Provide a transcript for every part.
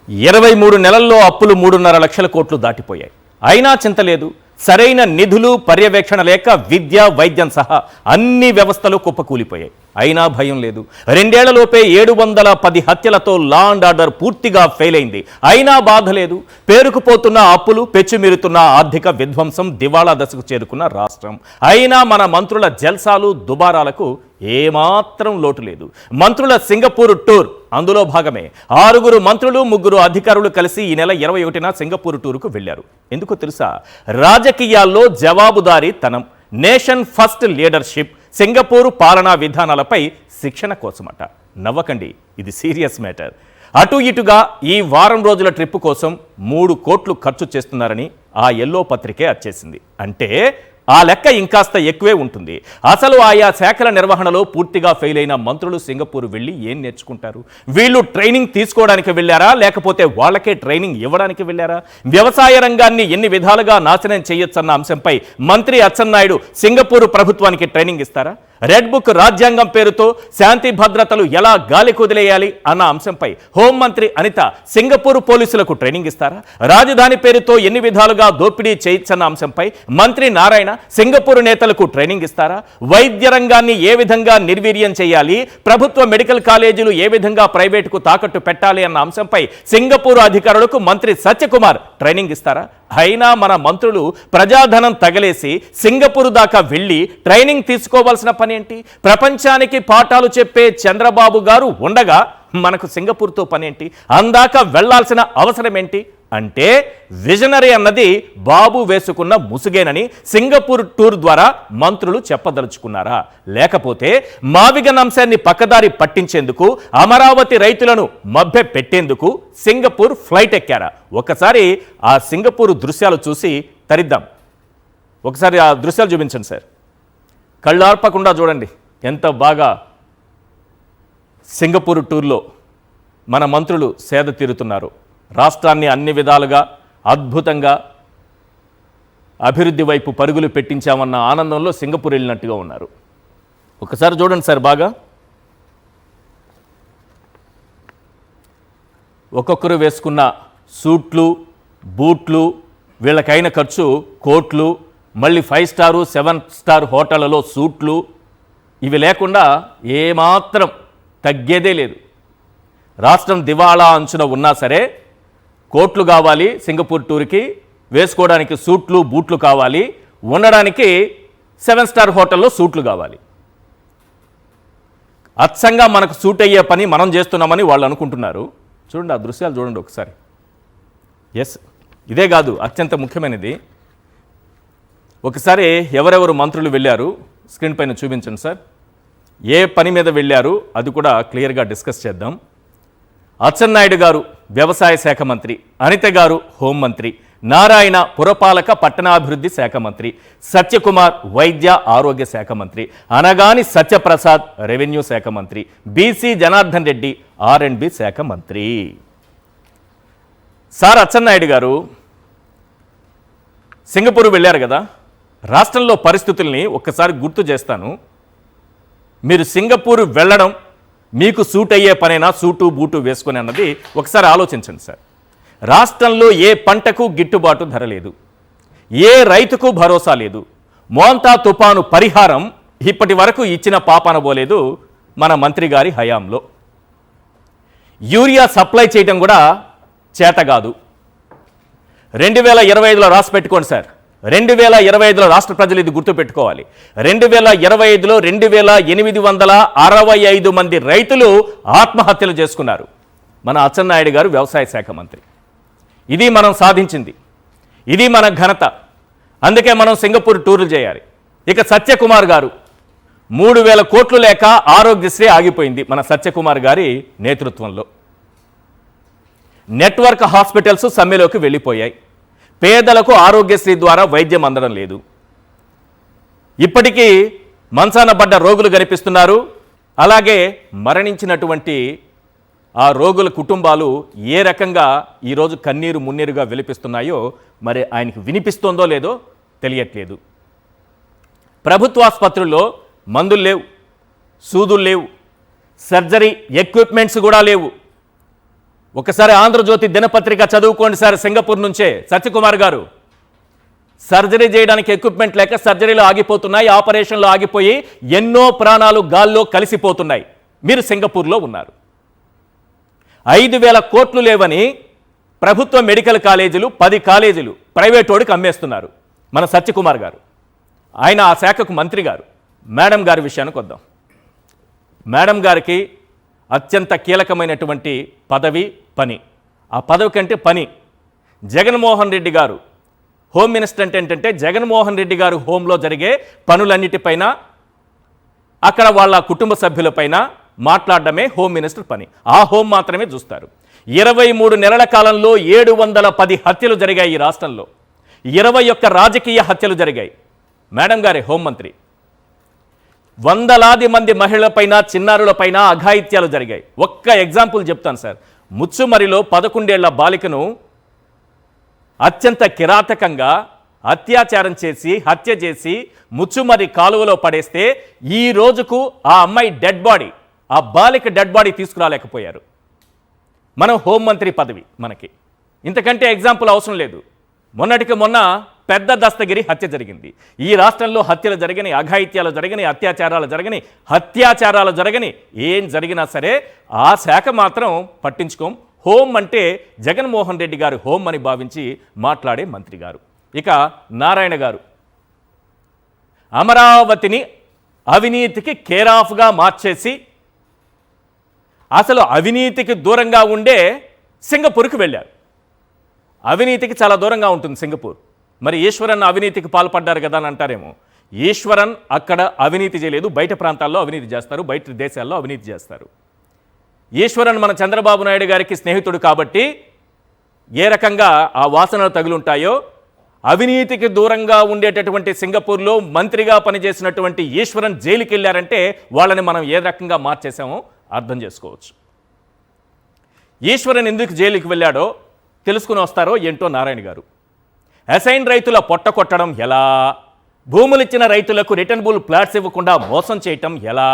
23 నెలల్లో అప్పులు 3.5 లక్షల కోట్లు దాటిపోయాయి. అయినా చింత లేదు. సరైన నిధులు పర్యవేక్షణ లేక విద్య వైద్యం సహా అన్ని వ్యవస్థలు కుప్పకూలిపోయాయి. అయినా భయం లేదు. 2 ఏళ్లలోపే 710 హత్యలతో లా అండ్ ఆర్డర్ పూర్తిగా ఫెయిల్ అయింది. అయినా బాధ లేదు. పేరుకుపోతున్న అప్పులు, పెచ్చుమీరుతున్న ఆర్థిక విధ్వంసం, దివాళా దశకు చేరుకున్న రాష్ట్రం. అయినా మన మంత్రుల జల్సాలు, దుబారాలకు ఏమాత్రం లోటు లేదు. మంత్రుల సింగపూర్ టూర్ అందులో భాగమే. 6 మంత్రులు 3 అధికారులు కలిసి ఈ నెల 21న సింగపూర్ టూర్కు వెళ్లారు. ఎందుకో తెలుసా? రాజకీయాల్లో జవాబుదారీ తనం, నేషన్ ఫస్ట్ లీడర్షిప్, సింగపూర్ పాలనా విధానాలపై శిక్షణ కోసమట. నవ్వకండి, ఇది సీరియస్ మ్యాటర్. అటు ఇటుగా ఈ వారం రోజుల ట్రిప్ కోసం 3 కోట్లు ఖర్చు చేస్తున్నారని ఆ ఎల్లో పత్రికే వచ్చేసింది. అంటే ఆ లెక్క ఇంకాస్త ఎక్కువే ఉంటుంది. అసలు ఆయా శాఖల నిర్వహణలో పూర్తిగా ఫెయిల్ అయిన మంత్రులు సింగపూర్ వెళ్ళి ఏం నేర్చుకుంటారు? వీళ్ళు ట్రైనింగ్ తీసుకోవడానికి వెళ్ళారా, లేకపోతే వాళ్ళకే ట్రైనింగ్ ఇవ్వడానికి వెళ్ళారా? వ్యవసాయ రంగాన్ని ఎన్ని విధాలుగా నాశనం చేయొచ్చన్న అంశంపై మంత్రి అచ్చెన్నాయుడు సింగపూర్ ప్రభుత్వానికి ట్రైనింగ్ ఇస్తారా? రెడ్ బుక్ రాజ్యాంగం పేరుతో శాంతి భద్రతలు ఎలా గాలి కుదిలేయాలి అన్న అంశంపై హోంమంత్రి అనిత సింగపూర్ పోలీసులకు ట్రైనింగ్ ఇస్తారా? రాజధాని పేరుతో ఎన్ని విధాలుగా దోపిడీ చేయొచ్చన్న అంశంపై మంత్రి నారాయణ సింగపూర్ నేతలకు ట్రైనింగ్ ఇస్తారా? వైద్య రంగాన్ని ఏ విధంగా నిర్వీర్యం చేయాలి, ప్రభుత్వ మెడికల్ కాలేజీలు ఏ విధంగా ప్రైవేటుకు తాకట్టు పెట్టాలి అన్న అంశంపై సింగపూర్ అధికారులకు మంత్రి సత్యకుమార్ ట్రైనింగ్ ఇస్తారా? అయినా మన మంత్రులు ప్రజాధనం తగలేసి సింగపూర్ దాకా వెళ్ళి ట్రైనింగ్ తీసుకోవాల్సిన పని ఏంటి? ప్రపంచానికి పాఠాలు చెప్పే చంద్రబాబు గారు ఉండగా మనకు సింగపూర్తో పనేంటి? అందాక వెళ్లాల్సిన అవసరం ఏంటి? అంటే విజనరీ అన్నది బాబు వేసుకున్న ముసుగేనని సింగపూర్ టూర్ ద్వారా మంత్రులు చెప్పదలుచుకున్నారా? లేకపోతే మావిగన్ అంశాన్ని పక్కదారి పట్టించేందుకు, అమరావతి రైతులను మభ్య పెట్టేందుకు సింగపూర్ ఫ్లైట్ ఎక్కారా? ఒకసారి ఆ సింగపూర్ దృశ్యాలు చూసి తరిద్దాం. ఒకసారి ఆ దృశ్యాలు చూపించండి సార్. కళ్ళార్పకుండా చూడండి ఎంత బాగా సింగపూర్ టూర్లో మన మంత్రులు సేద తీరుతున్నారు. రాష్ట్రాన్ని అన్ని విధాలుగా అద్భుతంగా అభివృద్ధి వైపు పరుగులు పెట్టించామన్న ఆనందంలో సింగపూర్ వెళ్ళినట్టుగా ఉన్నారు. ఒకసారి చూడండి సార్ బాగా. ఒక్కొక్కరు వేసుకున్న సూట్లు, బూట్లు, వీళ్ళకైన ఖర్చు కోట్లు, మళ్ళీ 5 స్టారు 7 స్టార్ హోటళ్లలో సూట్లు, ఇవి లేకుండా ఏమాత్రం తగ్గేదే లేదు. రాష్ట్రం దివాళా అంచున ఉన్నా సరే కోట్లు కావాలి, సింగపూర్ టూర్కి వేసుకోవడానికి సూట్లు బూట్లు కావాలి, ఉండడానికి 7 స్టార్ హోటల్లో సూట్లు కావాలి. అచ్చంగా మనకు సూట్ అయ్యే పని మనం చేస్తున్నామని వాళ్ళు అనుకుంటున్నారు. చూడండి ఆ దృశ్యాలు చూడండి ఒకసారి. ఎస్, ఇదే కాదు అత్యంత ముఖ్యమైనది. ఒకసారి ఎవరెవరు మంత్రులు వెళ్ళారు స్క్రీన్ పైన చూపించండి సార్. ఏ పని మీద వెళ్ళారు అది కూడా క్లియర్గా డిస్కస్ చేద్దాం. అచ్చెన్నాయుడు గారు వ్యవసాయ శాఖ మంత్రి, అనిత గారు హోంమంత్రి, నారాయణ పురపాలక పట్టణాభివృద్ధి శాఖ మంత్రి, సత్యకుమార్ వైద్య ఆరోగ్య శాఖ మంత్రి, అనగాని సత్యప్రసాద్ రెవెన్యూ శాఖ మంత్రి, బీసీ జనార్దన్ రెడ్డి R&B శాఖ మంత్రి. సార్ అచ్చెన్నాయుడు గారు సింగపూర్ వెళ్ళారు కదా, రాష్ట్రంలో పరిస్థితుల్ని ఒక్కసారి గుర్తు చేస్తాను. మీరు సింగపూర్ వెళ్ళడం మీకు సూట్ అయ్యే పనైనా, సూటు బూటు వేసుకుని అన్నది ఒకసారి ఆలోచించండి సార్. రాష్ట్రంలో ఏ పంటకు గిట్టుబాటు ధర లేదు, ఏ రైతుకు భరోసా లేదు. మోంతా తుపాను పరిహారం ఇప్పటి వరకు ఇచ్చిన పాపాన పోలేదు మన మంత్రి గారి హయాంలో. యూరియా సప్లై చేయడం కూడా చేత కాదు. 2025లో రాసి పెట్టుకోండి సార్. 2025లో రాష్ట్ర ప్రజలు ఇది గుర్తుపెట్టుకోవాలి. 2025లో 2865 మంది రైతులు ఆత్మహత్యలు చేసుకున్నారు. మన అచ్చెన్నాయుడు గారు వ్యవసాయ శాఖ మంత్రి. ఇది మనం సాధించింది, ఇది మన ఘనత. అందుకే మనం సింగపూర్ టూర్లు చేయాలి. ఇక సత్యకుమార్ గారు 3000 కోట్లు లేక ఆరోగ్యశ్రీ ఆగిపోయింది మన సత్యకుమార్ గారి నేతృత్వంలో. నెట్వర్క్ హాస్పిటల్స్ సమ్మెలోకి వెళ్ళిపోయాయి. పేదలకు ఆరోగ్యశ్రీ ద్వారా వైద్యం అందడం లేదు. ఇప్పటికీ మంచాన పడ్డ రోగులు కనిపిస్తున్నారు. అలాగే మరణించినటువంటి ఆ రోగుల కుటుంబాలు ఏ రకంగా ఈరోజు కన్నీరు మున్నీరుగా విలిపిస్తున్నాయో మరి ఆయనకు వినిపిస్తోందో లేదో తెలియట్లేదు. ప్రభుత్వాసుపత్రుల్లో మందులు లేవు, సూదులు లేవు, సర్జరీ ఎక్విప్మెంట్స్ కూడా లేవు. ఒకసారి ఆంధ్రజ్యోతి దినపత్రిక చదువుకోండి సార్, సింగపూర్ నుంచే సత్యకుమార్ గారు. సర్జరీ చేయడానికి ఎక్విప్మెంట్ లేక సర్జరీలు ఆగిపోతున్నాయి, ఆపరేషన్లు ఆగిపోయి ఎన్నో ప్రాణాలు గాల్లో కలిసిపోతున్నాయి. మీరు సింగపూర్లో ఉన్నారు. 5,000 కోట్లు లేవని ప్రభుత్వ మెడికల్ కాలేజీలు 10 కాలేజీలు ప్రైవేట్ వాడికి అమ్మేస్తున్నారు మన సత్యకుమార్ గారు. ఆయన ఆ శాఖకు మంత్రి గారు. మేడం గారి విషయానికి వద్దాం. మేడం గారికి అత్యంత కీలకమైనటువంటి పదవి, పని. ఆ పదవి కంటే పని. జగన్మోహన్ రెడ్డి గారు హోమ్ మినిస్టర్ అంటే ఏంటంటే జగన్మోహన్ రెడ్డి గారు హోంలో జరిగే పనులన్నిటిపైన, అక్కడ వాళ్ళ కుటుంబ సభ్యులపైన మాట్లాడడమే హోమ్ మినిస్టర్ పని. ఆ హోం మాత్రమే చూస్తారు. 23 నెలల కాలంలో 710 హత్యలు జరిగాయి ఈ రాష్ట్రంలో. 21 రాజకీయ హత్యలు జరిగాయి. మేడం గారి హోంమంత్రి. వందలాది మంది మహిళలపైన, చిన్నారులపైన అఘాయిత్యాలు జరిగాయి. ఒక్క ఎగ్జాంపుల్ చెప్తాను సార్. ముచ్చుమరిలో 11 ఏళ్ల బాలికను అత్యంత కిరాతకంగా అత్యాచారం చేసి, హత్య చేసి ముచ్చుమరి కాలువలో పడేస్తే ఈ రోజుకు ఆ అమ్మాయి డెడ్ బాడీ, ఆ బాలిక డెడ్ బాడీ తీసుకురాలేకపోయారు. మనం హోంమంత్రి పదవి మనకి. ఇంతకంటే ఎగ్జాంపుల్ అవసరం లేదు. మొన్నటికి మొన్న పెద్ద దస్తగిరి హత్య జరిగింది. ఈ రాష్ట్రంలో హత్యలు జరగని, అఘాయిత్యాలు జరగని, అత్యాచారాలు జరగని ఏం జరిగినా సరే ఆ శాఖ మాత్రం పట్టించుకోం. హోం అంటే జగన్మోహన్ రెడ్డి గారు హోం అని భావించి మాట్లాడే మంత్రి గారు. ఇక నారాయణ గారు అమరావతిని అవినీతికి కేరాఫ్గా మార్చేసి, అసలు అవినీతికి దూరంగా ఉండే సింగపూర్కి వెళ్ళారు. అవినీతికి చాలా దూరంగా ఉంటుంది సింగపూర్. మరి ఈశ్వరన్ అవినీతికి పాల్పడ్డారు కదా అని అంటారేమో. ఈశ్వరన్ అక్కడ అవినీతి చేయలేదు. బయట ప్రాంతాల్లో అవినీతి చేస్తారు, బయట దేశాల్లో అవినీతి చేస్తారు. ఈశ్వరన్ మన చంద్రబాబు నాయుడు గారికి స్నేహితుడు కాబట్టి ఏ రకంగా ఆ వాసనలు తగులుంటాయో, అవినీతికి దూరంగా ఉండేటటువంటి సింగపూర్లో మంత్రిగా పనిచేసినటువంటి ఈశ్వరన్ జైలుకి వెళ్ళారంటే వాళ్ళని మనం ఏ రకంగా మార్చేసామో అర్థం చేసుకోవచ్చు. ఈశ్వరన్ ఎందుకు జైలుకి వెళ్ళాడో తెలుసుకుని వస్తారో ఏంటో నారాయణ గారు. అసైన్ రైతుల పొట్ట కొట్టడం ఎలా, భూములిచ్చిన రైతులకు రిటర్నబుల్ ప్లాట్స్ ఇవ్వకుండా మోసం చేయటం ఎలా,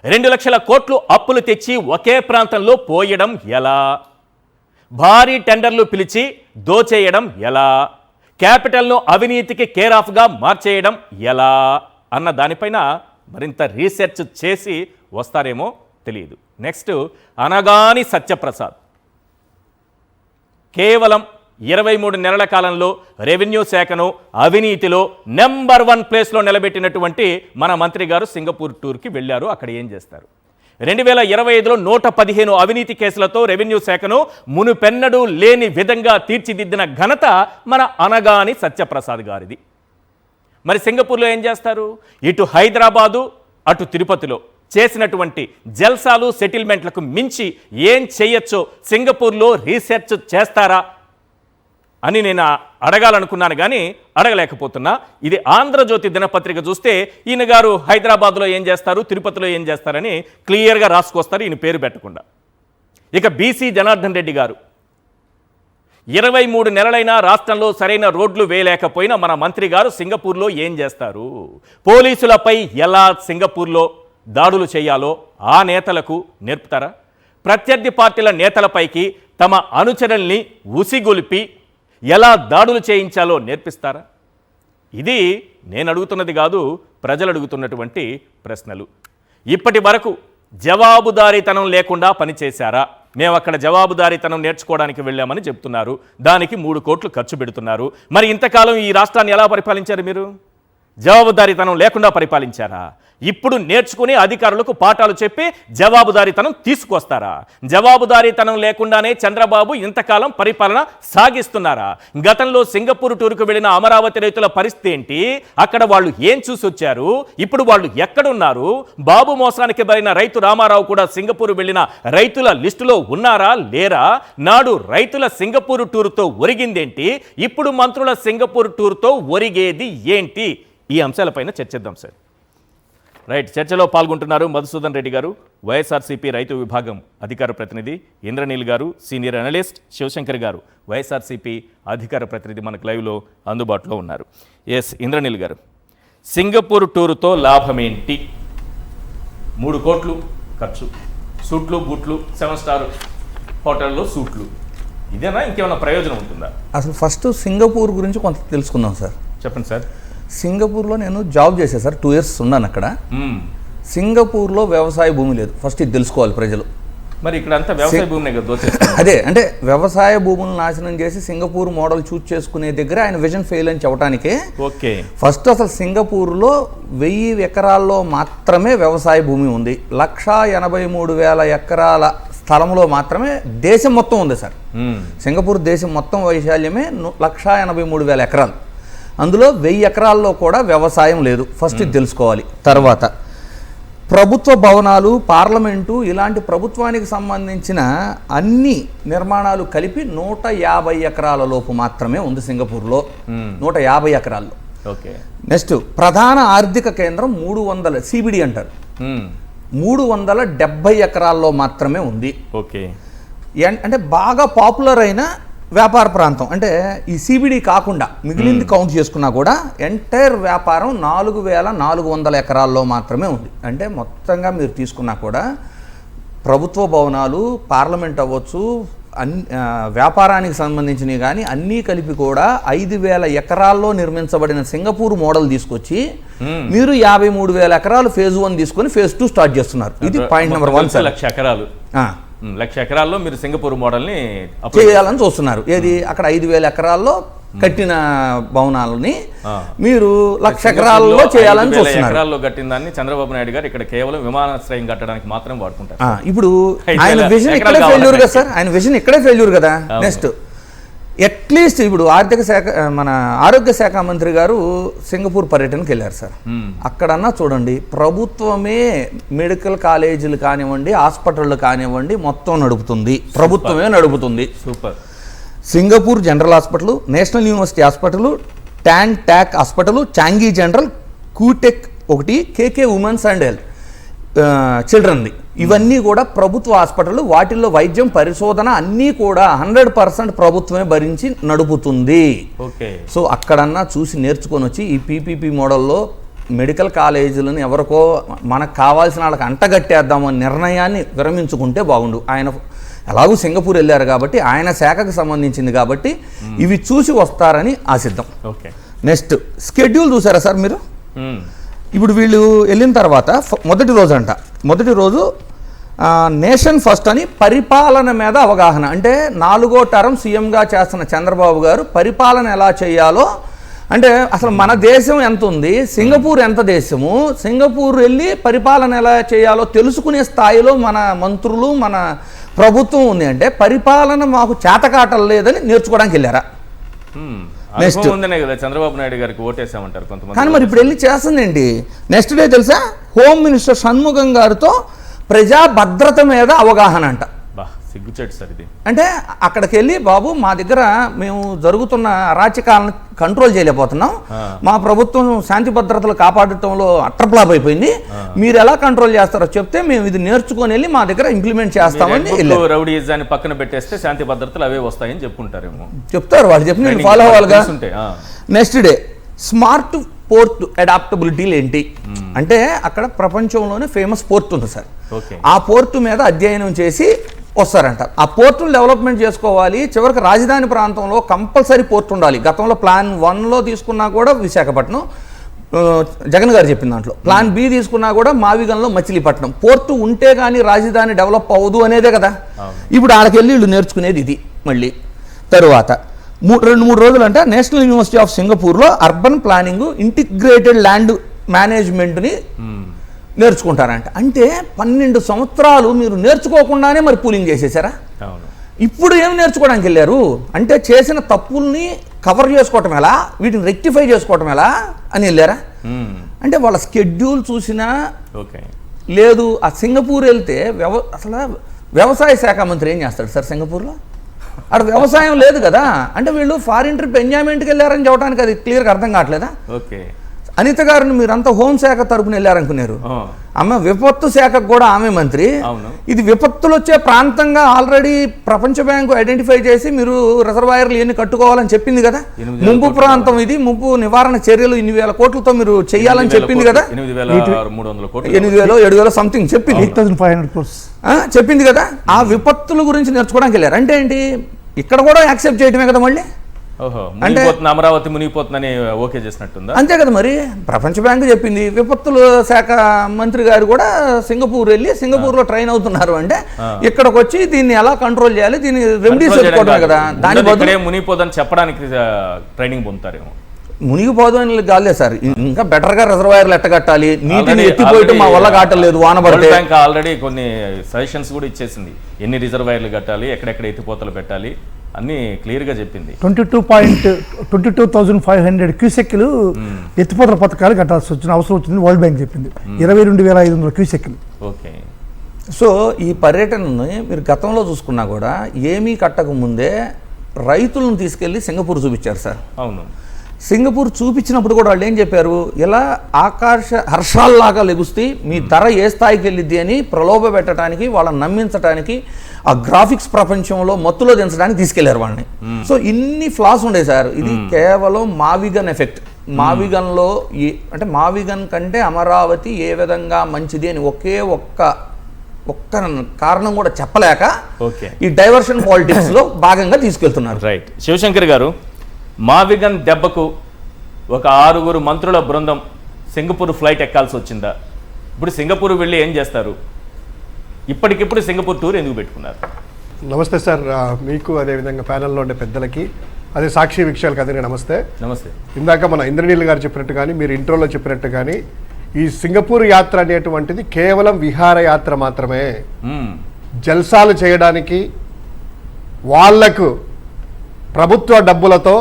2 లక్షల కోట్లు అప్పులు తెచ్చి ఒకే ప్రాంతంలో పోయడం ఎలా, భారీ టెండర్లు పిలిచి దోచేయడం ఎలా, క్యాపిటల్ను అవినీతికి కేరాఫ్గా మార్చేయడం ఎలా అన్న దానిపైన మరింత రీసెర్చ్ చేసి వస్తారేమో తెలియదు. నెక్స్ట్ అనగాని సత్యప్రసాద్. కేవలం 23 నెలల కాలంలో రెవెన్యూ శాఖను అవినీతిలో నెంబర్ 1 ప్లేస్లో నిలబెట్టినటువంటి మన మంత్రి గారు సింగపూర్ టూర్కి వెళ్ళారు. అక్కడ ఏం చేస్తారు? 2025లో 115 అవినీతి కేసులతో రెవెన్యూ శాఖను మునుపెన్నడూ లేని విధంగా తీర్చిదిద్దిన ఘనత మన అనగాని సత్యప్రసాద్ గారిది. మరి సింగపూర్లో ఏం చేస్తారు? ఇటు హైదరాబాదు, అటు తిరుపతిలో చేసినటువంటి జల్సాలు, సెటిల్మెంట్లకు మించి ఏం చేయొచ్చో సింగపూర్లో రీసెర్చ్ చేస్తారా అని నేను అడగాలనుకున్నాను, కానీ అడగలేకపోతున్నా. ఇది ఆంధ్రజ్యోతి దినపత్రిక చూస్తే ఈయన గారు హైదరాబాద్లో ఏం చేస్తారు, తిరుపతిలో ఏం చేస్తారని క్లియర్గా రాసుకొస్తారు, ఈయన పేరు పెట్టకుండా. ఇక బీసీ జనార్దన్ రెడ్డి గారు 23 నెలలైనా రాష్ట్రంలో సరైన రోడ్లు వేయలేకపోయినా మన మంత్రి గారు సింగపూర్లో ఏం చేస్తారు? పోలీసులపై ఎలా సింగపూర్లో దాడులు చేయాలో ఆ నేతలకు నేర్పుతారా? ప్రత్యర్థి పార్టీల నేతలపైకి తమ అనుచరుల్ని ఉసిగొలిపి ఎలా దాడులు చేయించాలో నేర్పిస్తారా? ఇది నేను అడుగుతున్నది కాదు, ప్రజలు అడుగుతున్నటువంటి ప్రశ్నలు. ఇప్పటి వరకు జవాబుదారీతనం లేకుండా పనిచేశారా? మేము అక్కడ జవాబుదారీతనం నేర్చుకోవడానికి వెళ్ళామని చెప్తున్నారు. దానికి 3 కోట్లు ఖర్చు పెడుతున్నారు. మరి ఇంతకాలం ఈ రాష్ట్రాన్ని ఎలా పరిపాలించారు మీరు? జవాబుదారీతనం లేకుండా పరిపాలించారా? ఇప్పుడు నేర్చుకుని అధికారులకు పాఠాలు చెప్పి జవాబుదారీతనం తీసుకొస్తారా? జవాబుదారీతనం లేకుండానే చంద్రబాబు ఇంతకాలం పరిపాలన సాగిస్తున్నారా? గతంలో సింగపూర్ టూర్కు వెళ్ళిన అమరావతి రైతుల పరిస్థితి ఏంటి? అక్కడ వాళ్ళు ఏం చూసి వచ్చారు? ఇప్పుడు వాళ్ళు ఎక్కడున్నారు? బాబు మోసానికి బలిన రైతు రామారావు కూడా సింగపూర్ వెళ్ళిన రైతుల లిస్టులో ఉన్నారా లేరా? నాడు రైతుల సింగపూర్ టూర్తో ఒరిగిందేంటి? ఇప్పుడు మంత్రుల సింగపూర్ టూర్తో ఒరిగేది ఏంటి? ఈ అంశాలపైన చర్చిద్దాం సార్. రైట్, చర్చలో పాల్గొంటున్నారు మధుసూదన్ రెడ్డి గారు, వైఎస్ఆర్సీపీ రైతు విభాగం అధికార ప్రతినిధి, ఇంద్రనీల్ గారు సీనియర్ అనలిస్ట్, శివశంకర్ గారు వైఎస్ఆర్సీపీ అధికార ప్రతినిధి మనకు లైవ్లో అందుబాటులో ఉన్నారు. ఎస్ ఇంద్రనీల్ గారు, సింగపూర్ టూరుతో లాభమేంటి? 3 కోట్లు ఖర్చు, సూట్లు బూట్లు 7 స్టార్ హోటల్లో సూట్లు, ఇదేనా ఇంకేమైనా ప్రయోజనం ఉంటుందా? అసలు ఫస్ట్ సింగపూర్ గురించి కొంత తెలుసుకుందాం సార్. చెప్పండి సార్. సింగపూర్లో నేను జాబ్ చేశాను సార్, 2 years ఉన్నాను అక్కడ. సింగపూర్లో వ్యవసాయ భూమి లేదు, ఫస్ట్ ఇది తెలుసుకోవాలి ప్రజలు. మరి ఇక్కడ అంతా వ్యవసాయ భూమినే కదా దోచేస్తున్నారు. అదే అంటే వ్యవసాయ భూములను నాశనం చేసి సింగపూర్ మోడల్ చూస్ చేసుకునే దగ్గర ఆయన విజన్ ఫెయిల్ అని చెప్పడానికే ఓకే. ఫస్ట్ అసలు సింగపూర్లో 1000 ఎకరాల్లో మాత్రమే వ్యవసాయ భూమి ఉంది. 183,000 ఎకరాల స్థలంలో మాత్రమే దేశం మొత్తం ఉంది సార్. సింగపూర్ దేశం మొత్తం వైశాల్యమే 183,000 ఎకరాలు. అందులో 1000 ఎకరాల్లో కూడా వ్యవసాయం లేదు. ఫస్ట్ ఇది తెలుసుకోవాలి. తర్వాత ప్రభుత్వ భవనాలు, పార్లమెంటు, ఇలాంటి ప్రభుత్వానికి సంబంధించిన అన్ని నిర్మాణాలు కలిపి 150 ఎకరాల లోపు మాత్రమే ఉంది సింగపూర్లో. 150 ఎకరాల్లో. ఓకే. నెక్స్ట్ ప్రధాన ఆర్థిక కేంద్రం 300 CBD అంటారు, 370 ఎకరాల్లో మాత్రమే ఉంది. ఓకే. అంటే బాగా పాపులర్ అయిన వ్యాపార ప్రాంతం అంటే ఈ CBD కాకుండా మిగిలింది కౌంట్ చేసుకున్నా కూడా ఎంటైర్ వ్యాపారం 4,400 ఎకరాల్లో మాత్రమే ఉంది. అంటే మొత్తంగా మీరు తీసుకున్నా కూడా ప్రభుత్వ భవనాలు, పార్లమెంట్ అవ్వచ్చు, వ్యాపారానికి సంబంధించినవి కానీ అన్నీ కలిపి కూడా 5,000 ఎకరాల్లో నిర్మించబడిన సింగపూర్ మోడల్ తీసుకొచ్చి మీరు 53,000 ఎకరాలు phase 1 తీసుకొని phase 2 స్టార్ట్ చేస్తున్నారు. ఇది పాయింట్ నెంబర్ 1 సార్. 1,00,000 ఎకరాలు, 1,00,000 ఎకరాల్లో మీరు సింగపూర్ మోడల్ని చేయాలని చూస్తున్నారు. ఏది అక్కడ 5,000 ఎకరాల్లో కట్టిన భవనాలని మీరు 1,00,000 ఎకరాల్లో చేయాలని చూస్తున్నారు. ఎకరాల్లో కట్టిన దాన్ని చంద్రబాబు నాయుడు గారు ఇక్కడ కేవలం విమానాశ్రయం కట్టడానికి మాత్రం వాడుకుంటారు. ఇప్పుడు ఆయన విజన్ ఇక్కడే ఫెయిల్యూర్ కదా సార్, ఆయన విజన్ ఇక్కడే ఫెయిల్యూర్ కదా. నెక్స్ట్ అట్లీస్ట్ ఇప్పుడు మన ఆరోగ్య శాఖ మంత్రి గారు సింగపూర్ పర్యటనకి వెళ్ళారు సార్. అక్కడన్నా చూడండి, ప్రభుత్వమే మెడికల్ కాలేజీలు కానివ్వండి, హాస్పిటళ్ళు కానివ్వండి మొత్తం నడుపుతుంది, ప్రభుత్వమే నడుపుతుంది. Super. Singapore general hospital, national university hospital, Tock hospital, Changi general, Khoo Teck ఒకటి, కేకే ఉమెన్స్ అండ్ హెల్త్ చిల్డ్రన్ది, ఇవన్నీ కూడా ప్రభుత్వ హాస్పిటల్. వాటిల్లో వైద్యం, పరిశోధన అన్నీ కూడా 100% ప్రభుత్వమే భరించి నడుపుతుంది. సో అక్కడన్నా చూసి నేర్చుకొని వచ్చి ఈ PPP మోడల్లో మెడికల్ కాలేజీలను ఎవరికో మనకు కావాల్సిన వాళ్ళకి అంటగట్టేద్దామని నిర్ణయాన్ని విరమించుకుంటే బాగుండు. ఆయన ఎలాగూ సింగపూర్ వెళ్ళారు కాబట్టి ఆయన శాఖకు సంబంధించింది కాబట్టి ఇవి చూసి వస్తారని ఆశిద్దాం. నెక్స్ట్ స్కెడ్యూల్ చూసారా సార్ మీరు? ఇప్పుడు వీళ్ళు వెళ్ళిన తర్వాత మొదటి రోజు నేషన్ ఫస్ట్ అని పరిపాలన మీద అవగాహన. అంటే 4వ టర్మ్ సీఎంగా చేస్తున్న చంద్రబాబు గారు పరిపాలన ఎలా చేయాలో, అంటే అసలు మన దేశం ఎంత ఉంది, సింగపూర్ ఎంత దేశము, సింగపూర్ వెళ్ళి పరిపాలన ఎలా చేయాలో తెలుసుకునే స్థాయిలో మన మంత్రులు, మన ప్రభుత్వం ఉంది. అంటే పరిపాలన మాకు చేతకాటం లేదని నేర్చుకోవడానికి వెళ్ళారా? నెక్స్ట్ చంద్రబాబు నాయుడు గారికి ఓటేసామంటారు కొంతమంది. కానీ మరి ఇప్పుడు వెళ్ళి చేస్తుంది ఏంటి? నెక్స్ట్ డే తెలుసా, హోమ్ మినిస్టర్ షణ్ముగం గారితో ప్రజా భద్రత మీద అవగాహన అంట. సిగ్గుచేటు సార్ ఇది. అంటే అక్కడికి వెళ్ళి, బాబు మా దగ్గర మేము జరుగుతున్న అరాచకాలను కంట్రోల్ చేయలేకపోతున్నాం, మా ప్రభుత్వం శాంతి భద్రతలు కాపాడటంలో అట్రప్లాప్ అయిపోయింది, మీరు ఎలా కంట్రోల్ చేస్తారో చెప్తే మేము ఇది నేర్చుకొని వెళ్ళి మా దగ్గర ఇంప్లిమెంట్ చేస్తామని. రౌడీజాన్ని పక్కన పెట్టేస్తే శాంతి భద్రతలు అవే వస్తాయని చెప్పుకుంటారేమో, చెప్తారు వాళ్ళు, చెప్పి నేను ఫాలో అవ్వాలిగా. నెక్స్ట్ డే స్మార్ట్ పోర్ట్ అడాప్టబిలిటీలు ఏంటి అంటే, అక్కడ ప్రపంచంలోనే ఫేమస్ పోర్ట్ ఉంది సార్. ఆ పోర్టు మీద అధ్యయనం చేసి వస్తారంట. ఆ పోర్టును డెవలప్మెంట్ చేసుకోవాలి. చివరికి రాజధాని ప్రాంతంలో కంపల్సరీ పోర్ట్ ఉండాలి. గతంలో ప్లాన్ 1లో తీసుకున్నా కూడా విశాఖపట్నం, జగన్ గారు చెప్పిన దాంట్లో. ప్లాన్ B తీసుకున్నా కూడా మావిగంలో మచిలీపట్నం. పోర్టు ఉంటే కానీ రాజధాని డెవలప్ అవ్వదు అనేదే కదా. ఇప్పుడు ఆడకి వెళ్ళి వీళ్ళు నేర్చుకునేది ఇది. మళ్ళీ తరువాత 2-3 రోజులు అంటే నేషనల్ యూనివర్సిటీ ఆఫ్ సింగపూర్లో అర్బన్ ప్లానింగ్, ఇంటిగ్రేటెడ్ ల్యాండ్ మేనేజ్మెంట్ని నేర్చుకుంటారంట. అంటే 12 సంవత్సరాలు మీరు నేర్చుకోకుండానే మరి పూలింగ్ చేసేసారా? ఇప్పుడు ఏం నేర్చుకోవడానికి వెళ్ళారు అంటే, చేసిన తప్పుల్ని కవర్ చేసుకోవటం ఎలా, వీటిని రెక్టిఫై చేసుకోవటం ఎలా అని వెళ్ళారా? అంటే వాళ్ళ స్కెడ్యూల్ చూసినా లేదు. ఆ సింగపూర్ వెళ్తే అసలు వ్యవసాయ శాఖ మంత్రి ఏం చేస్తాడు సార్ సింగపూర్లో? అక్కడ వ్యవసాయం లేదు కదా. అంటే వీళ్ళు ఫారిన్ ట్రిప్ ఎంజాయ్మెంట్కి వెళ్ళారని చెప్పడానికి అది క్లియర్గా అర్థం కావట్లేదా? అనిత గారిని మీరంతా హోంశాఖ తరపున వెళ్ళారనుకున్నారు. ఆమె విపత్తు శాఖకు కూడా ఆమె మంత్రి. ఇది విపత్తులు వచ్చే ప్రాంతంగా ఆల్రెడీ ప్రపంచ బ్యాంకు ఐడెంటిఫై చేసి మీరు రిజర్వాయర్లు ఇవన్నీ కట్టుకోవాలని చెప్పింది కదా. ముంపు ప్రాంతం ఇది, ముంపు నివారణ చర్యలు 8,000 కోట్లతో మీరు చేయాలని చెప్పింది కదా. 8,000 సంథింగ్ చెప్పింది, 8,500 crores చెప్పింది కదా. ఆ విపత్తుల గురించి నేర్చుకోవడానికి వెళ్ళారు. అంటే ఏంటి, ఇక్కడ కూడా యాక్సెప్ట్ చేయడమే కదా మళ్ళీ. అంటే అమరావతి మునిగిపోతుందని ఓకే చేసినట్టుందా? అంతే కదా మరి. ప్రపంచ బ్యాంకు చెప్పింది, విపత్తుల శాఖ మంత్రి గారు కూడా సింగపూర్ వెళ్ళి సింగపూర్లో ట్రైన్ అవుతున్నారు. అంటే ఇక్కడికి వచ్చి దీన్ని ఎలా కంట్రోల్ చేయాలి, దీన్ని రెమెడీస్ చెప్పుకోవడమే కదా. దాని బదులు మునిగిపోదని చెప్పడానికి ట్రైనింగ్ పొందుతారేమో. మునిగిపోదు అని కాలే సార్, ఇంకా బెటర్ గా రిజర్వాయర్లు ఎట్టగట్టాలి, నీటిని ఎత్తిపోయటం మా వల్ల కావట్లేదు, వాన పడితే. ఆల్రెడీ కొన్ని సజెషన్స్ కూడా ఇచ్చేసింది, ఎన్ని రిజర్వాయర్లు కట్టాలి, ఎక్కడెక్కడ ఎత్తిపోతలు పెట్టాలి అన్ని క్లియర్ గా చెప్పింది. 22,500 క్యూసెక్లు ఎత్తిపోతల పథకాలు కట్టాల్సి వచ్చిన అవసరం వచ్చింది వరల్డ్ బ్యాంక్ చెప్పింది. 22,500 క్యూసెక్లు. ఓకే. సో ఈ పర్యటనని మీరు గతంలో చూసుకున్నా కూడా ఏమీ కట్టక ముందే రైతులను తీసుకెళ్లి సింగపూర్ చూపించారు సార్. అవును, సింగపూర్ చూపించినప్పుడు కూడా వాళ్ళు ఏం చెప్పారు, ఇలా హర్షాల్లాగా లెగుస్తే మీ ధర ఏ స్థాయికి వెళ్ళిద్ది అని ప్రలోభ పెట్టడానికి, వాళ్ళని నమ్మించడానికి, ఆ గ్రాఫిక్స్ ప్రపంచంలో మత్తులో దించడానికి తీసుకెళ్లారు వాళ్ళని. సో ఇన్ని ఫ్లాస్ ఉండే సార్. ఇది కేవలం మావిగన్ ఎఫెక్ట్. మావిగన్లో అంటే మావిగన్ కంటే అమరావతి ఏ విధంగా మంచిది అని ఒకే ఒక్క కారణం కూడా చెప్పలేక ఈ డైవర్షన్ పాలిటిక్స్ లో భాగంగా తీసుకెళ్తున్నారు. రైట్. శివశంకర్ గారు, మావిగన్ దెబ్బకు ఒక 6 మంత్రుల బృందం సింగపూర్ ఫ్లైట్ ఎక్కాల్సి వచ్చిందా? ఇప్పుడు సింగపూర్ వెళ్ళి ఏం చేస్తారు? ఇప్పటికిప్పుడు సింగపూర్ టూర్ ఎందుకు పెట్టుకున్నారు? నమస్తే సార్, మీకు అదేవిధంగా ప్యానెల్లో ఉండే పెద్దలకి, అదే సాక్షి వీక్షకులకి అందరికీ నమస్తే. నమస్తే. ఇందాక మన ఇంద్రనీల్ గారు చెప్పినట్టు కానీ, మీరు ఇంట్రోలో చెప్పినట్టు కానీ, ఈ సింగపూర్ యాత్ర అనేటువంటిది కేవలం విహారయాత్ర మాత్రమే. జల్సాలు చేయడానికి, వాళ్లకు ప్రభుత్వ డబ్బులతో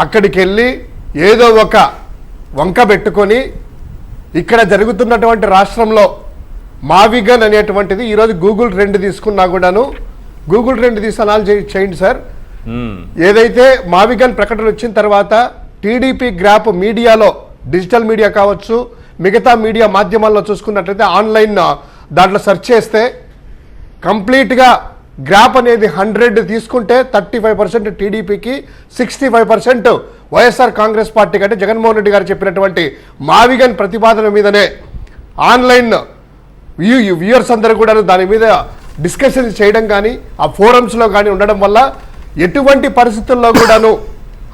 అక్కడికి వెళ్ళి ఏదో ఒక వంక పెట్టుకొని ఇక్కడ జరుగుతున్నటువంటి రాష్ట్రంలో మావిగన్ అనేటువంటిది ఈరోజు గూగుల్ ట్రెండ్ తీసుకున్నా కూడాను, గూగుల్ ట్రెండ్ తీసి అనాలి చేయండి సార్. ఏదైతే మావిగన్ ప్రకటన వచ్చిన తర్వాత టీడీపీ గ్రాప్ మీడియాలో, డిజిటల్ మీడియా కావచ్చు, మిగతా మీడియా మాధ్యమాల్లో చూసుకున్నట్లయితే ఆన్లైన్ దాంట్లో సెర్చ్ చేస్తే కంప్లీట్గా గ్రాప్ అనేది 100 తీసుకుంటే 35% టీడీపీకి, 65% వైఎస్ఆర్ కాంగ్రెస్ పార్టీకి. అంటే జగన్మోహన్ రెడ్డి గారు చెప్పినటువంటి మావిగన్ ప్రతిపాదన మీదనే ఆన్లైన్ వ్యూయర్స్ అందరూ కూడా దాని మీద డిస్కషన్ చేయడం కానీ, ఆ ఫోరమ్స్లో కానీ ఉండడం వల్ల ఎటువంటి పరిస్థితుల్లో కూడాను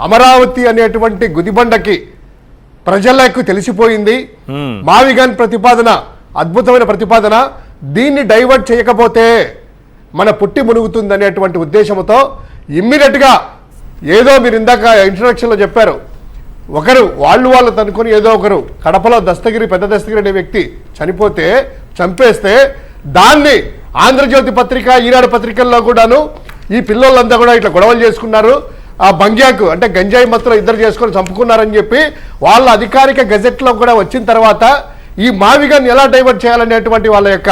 అమరావతి అనేటువంటి గుదిబండకి ప్రజలకు తెలిసిపోయింది. మావిగన్ ప్రతిపాదన అద్భుతమైన ప్రతిపాదన, దీన్ని డైవర్ట్ చేయకపోతే మన పుట్టి మునుగుతుంది అనేటువంటి ఉద్దేశంతో ఇమ్మీడియట్గా ఏదో మీరు ఇందాక ఇంట్రడక్షన్లో చెప్పారు, ఒకరు వాళ్ళు తనుకొని ఏదో ఒకరు కడపలో పెద్ద దస్తగిరి అనే వ్యక్తి చంపేస్తే దాన్ని ఆంధ్రజ్యోతి పత్రిక, ఈనాడు పత్రికల్లో కూడాను ఈ పిల్లోళ్ళంతా కూడా ఇట్లా గొడవలు చేసుకున్నారు, ఆ బంగ్యాకు అంటే గంజాయి మత్తులో ఇద్దరు చేసుకొని చంపుకున్నారని చెప్పి వాళ్ళ అధికారిక గెజెట్లో కూడా వచ్చిన తర్వాత ఈ మావిగన్ ఎలా డైవర్ట్ చేయాలనేటువంటి వాళ్ళ యొక్క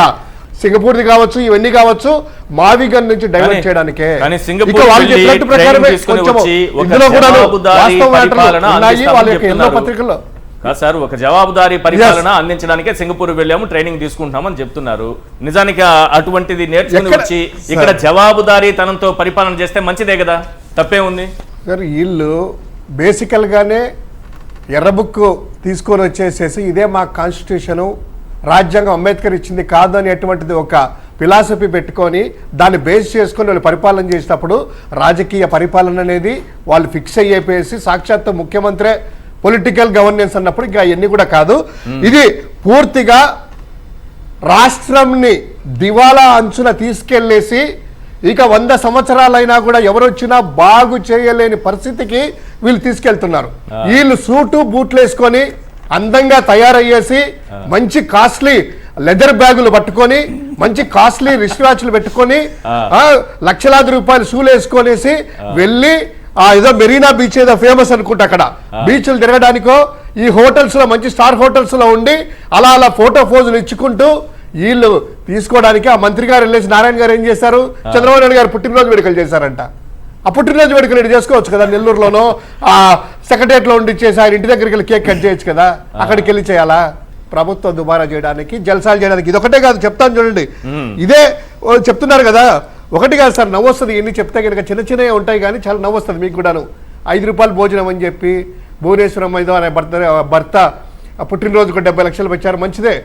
సింగపూర్ది కావచ్చు, ఇవన్నీ కావచ్చు, మావిగన్ నుంచి డైవర్ట్ చేయడానికే. పత్రికల్లో సార్ ఒక జవాబుదారీ పరిపాలన అందించడానికే సింగపూర్ వెళ్ళాము, ట్రైనింగ్ తీసుకుంటామని చెప్తున్నారు. నిజానికి అటువంటిది నేర్చుకుని వచ్చి ఇక్కడ జవాబుదారీతనంతో పరిపాలన చేస్తే మంచిదే కదా, తప్పే ఉంది సార్. వీళ్ళు బేసికల్గానే ఎర్ర బుక్ తీసుకొని వచ్చేసేసి ఇదే మా కాన్స్టిట్యూషను, రాజ్యాంగం అంబేద్కర్ ఇచ్చింది కాదు అనేటువంటిది ఒక ఫిలాసఫీ పెట్టుకొని దాన్ని బేస్ చేసుకొని వాళ్ళు పరిపాలన చేసినప్పుడు రాజకీయ పరిపాలన అనేది వాళ్ళు ఫిక్స్ అయిపోయేసి సాక్షాత్తు ముఖ్యమంత్రే పొలిటికల్ గవర్నెన్స్ అన్నప్పుడు ఇంకా అవన్నీ కూడా కాదు. ఇది పూర్తిగా రాష్ట్రంని దివాలా అంచున తీసుకెళ్లేసి ఇక 100 సంవత్సరాలైనా కూడా ఎవరొచ్చినా బాగు చేయలేని పరిస్థితికి వీళ్ళు తీసుకెళ్తున్నారు. వీళ్ళు సూటు బూట్లు వేసుకొని అందంగా తయారయ్యేసి మంచి కాస్ట్లీ లెదర్ బ్యాగులు పట్టుకొని మంచి కాస్ట్లీ రిస్ట్ వాచ్లు పెట్టుకొని లక్షలాది రూపాయలు షూలు వేసుకొనేసి వెళ్ళి ఏదో మెరీనా బీచ్ ఏదో ఫేమస్ అనుకుంటా, అక్కడ బీచ్లు తిరగడానికో ఈ హోటల్స్ లో మంచి స్టార్ హోటల్స్ లో ఉండి అలా ఫోటో పోజులు ఇచ్చుకుంటూ వీళ్ళు తీసుకోవడానికి ఆ మంత్రి గారు వెళ్ళేసి నారాయణ గారు ఏం చేశారు, చంద్రబాబు నాయుడు గారు పుట్టినరోజు వేడుకలు చేశారంట. ఆ పుట్టినరోజు వేడుకలు చేసుకోవచ్చు కదా నెల్లూరులోనో, ఆ సెక్రటరియట్లో ఉండి ఇచ్చేసి ఆయన ఇంటి దగ్గరికి వెళ్ళి కేక్ కట్ చేయొచ్చు కదా, అక్కడికి వెళ్ళి చేయాలా? ప్రభుత్వం దుబారా చేయడానికి, జల్సాలు చేయడానికి ఇది ఒకటే కాదు, చెప్తాను చూడండి. ఇదే చెప్తున్నారు కదా, ఒకటి కాదు సార్, నవ్వు వస్తుంది. ఎన్ని చెప్తే కనుక చిన్న చిన్నవి ఉంటాయి కానీ చాలా నవ్వు వస్తుంది మీకు కూడాను. 5 రూపాయలు భోజనం అని చెప్పి భువనేశ్వరం ఏదో అనే భర్త పుట్టినరోజుకు 70 లక్షలు పెట్టారు, మంచిదే.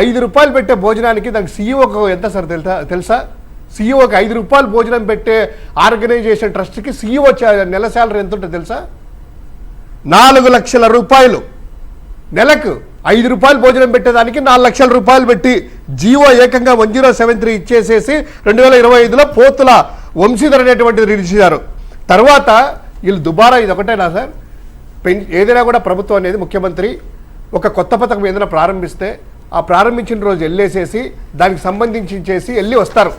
5 రూపాయలు పెట్టే భోజనానికి దానికి సీఈఓకి ఎంత సార్ తెలుసా? సీఈఓకి 5 రూపాయలు భోజనం పెట్టే ఆర్గనైజేషన్ ట్రస్ట్కి సీఈఓ నెల శాలరీ ఎంత ఉంటుంది తెలుసా? 4 లక్షల రూపాయలు నెలకు. 5 రూపాయలు భోజనం పెట్టేదానికి 4 లక్షల రూపాయలు పెట్టి జీవో ఏకంగా 1073 ఇచ్చేసేసి 2025లో పోతుల వంశీధర్ అనేటువంటిది రిలీజ్ చేశారు. తర్వాత వీళ్ళు దుబారా ఇది ఒకటేనా సార్? ఏదైనా కూడా ప్రభుత్వం అనేది ముఖ్యమంత్రి ఒక కొత్త పథకం ఏదైనా ప్రారంభిస్తే ఆ ప్రారంభించిన రోజు వెళ్ళేసేసి దానికి సంబంధించి చేసి వెళ్ళి వస్తారు,